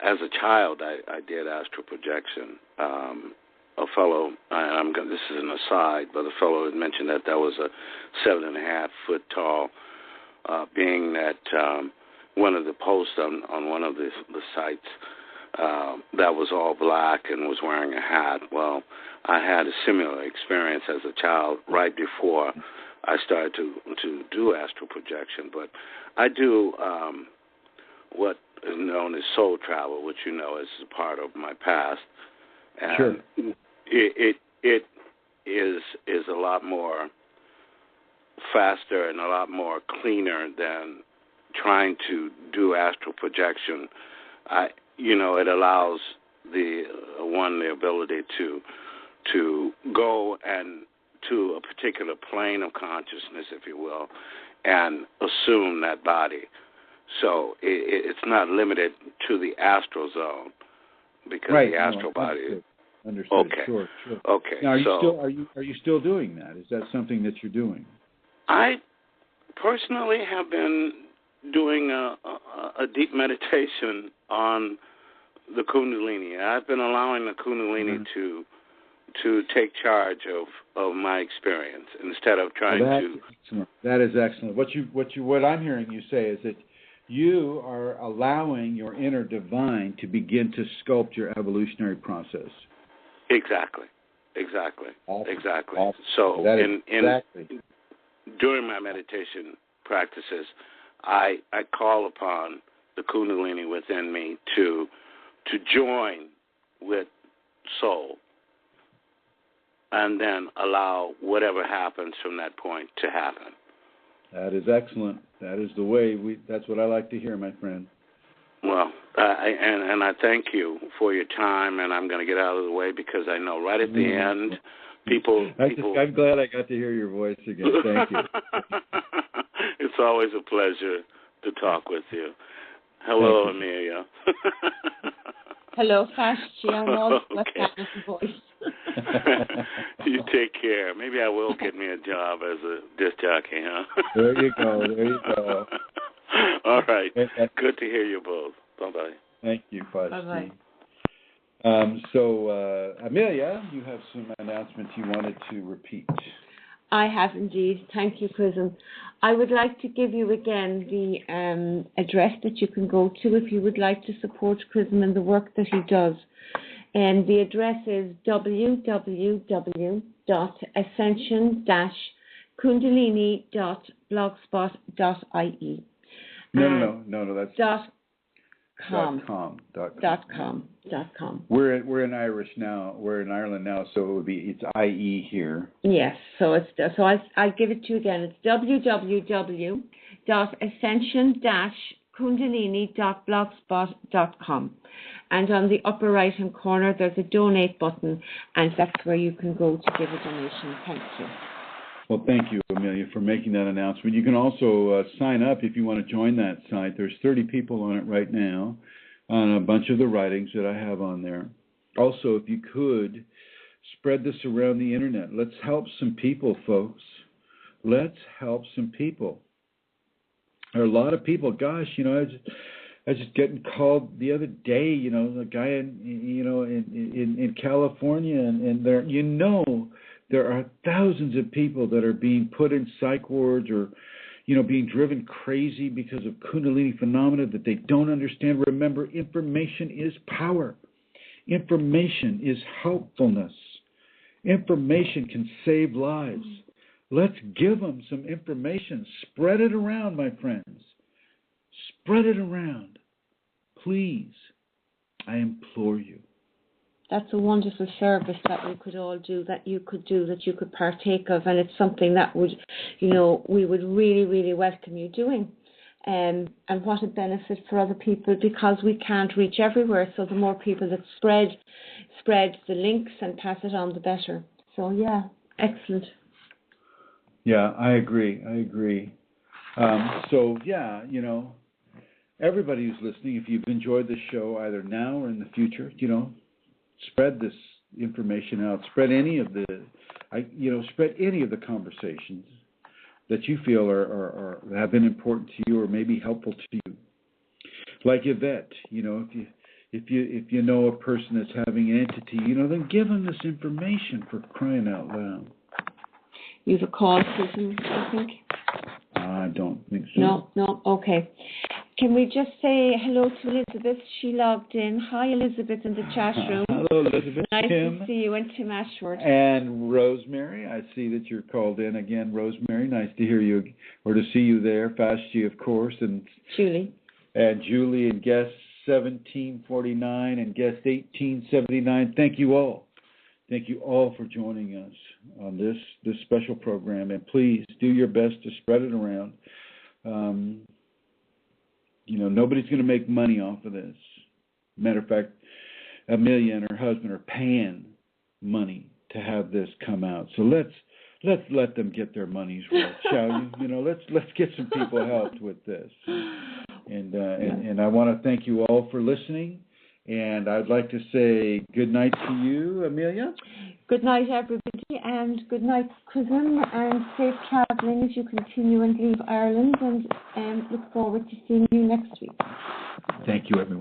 As a child, I did astral projection. A fellow, this is an aside, but a fellow had mentioned that was a 7.5 foot tall being that one of the posts on one of the sites that was all black and was wearing a hat. Well, I had a similar experience as a child right before I started to do astral projection, but I do what is known as soul travel, which is a part of my past. And sure. It is a lot more faster and a lot more cleaner than trying to do astral projection. It allows the ability to go and to a particular plane of consciousness, if you will, and assume that body. So it's not limited to the astral zone because right. the astral body. Understood. Okay. Sure. Okay. Now, are you still doing that? Is that something that you're doing? I personally have been doing a deep meditation on the Kundalini. I've been allowing the Kundalini to take charge of my experience instead of trying to. Excellent. That is excellent. What I'm hearing you say is that you are allowing your inner divine to begin to sculpt your evolutionary process. Exactly. Awesome. So exactly. During my meditation practices, I call upon the Kundalini within me to join with soul, and then allow whatever happens from that point to happen. That is excellent. That is the way that's what I like to hear, my friend. Well, I thank you for your time, and I'm going to get out of the way because I know right at the end, people. I'm glad I got to hear your voice again. Thank you. It's always a pleasure to talk with you. Hello, Amelia. Hello, Fashti. I'm all with that voice. You take care. Maybe I will get me a job as a disc jockey, huh? There you go. All right. Good to hear you both. Bye-bye. Thank you, Fashti. Bye-bye. So, Amelia, you have some announcements you wanted to repeat. I have indeed. Thank you, Chrism. I would like to give you again the address that you can go to if you would like to support Chrism and the work that he does. And the address is www.ascension-kundalini.blogspot.ie. No, that's .com. We're in Irish now. We're in Ireland now, so it's IE here. Yes, so I give it to you again. It's www.ascension-kundalini.blogspot.com, and on the upper right hand corner there's a donate button, and that's where you can go to give a donation. Thank you. Well, thank you, Amelia, for making that announcement. You can also sign up if you want to join that site. There's 30 people on it right now on a bunch of the writings that I have on there. Also, if you could, spread this around the internet. Let's help some people, folks. Let's help some people. There are a lot of people. Gosh, I was just getting called the other day. A guy in California, and there, there are thousands of people that are being put in psych wards or, being driven crazy because of Kundalini phenomena that they don't understand. Remember, information is power. Information is helpfulness. Information can save lives. Let's give them some information. Spread it around, my friends. Spread it around. Please, I implore you. That's a wonderful service that we could all do, that you could partake of, and it's something that would, we would really, really welcome you doing. And what a benefit for other people, because we can't reach everywhere. So the more people that spread the links and pass it on, the better. So yeah, excellent. Yeah, I agree. So yeah, everybody who's listening, if you've enjoyed this show either now or in the future, spread this information out. Spread any of the conversations that you feel are have been important to you or maybe helpful to you. Like Yvette, if you know a person that's having an entity, then give them this information, for crying out loud. You have a call, Susan, I think? I don't think so. No, okay. Can we just say hello to Elizabeth? She logged in. Hi, Elizabeth, in the chat room. Hello, Elizabeth. Nice Tim. to see you, and Tim Ashford. And Rosemary. I see that you're called in again, Rosemary. Nice to hear you, or to see you there. Fasti, of course, and Julie. And Julie, and guest 1749 and guest 1879. Thank you all. Thank you all for joining us on this special program. And please do your best to spread it around. Nobody's going to make money off of this. Matter of fact, Amelia and her husband are paying money to have this come out. So let's let them get their money's worth, shall you? Let's get some people helped with this. And I want to thank you all for listening. And I'd like to say good night to you, Amelia. Good night, everybody, and good night, Chrism, and safe travelling as you continue and leave Ireland, and look forward to seeing you next week. Thank you, everyone.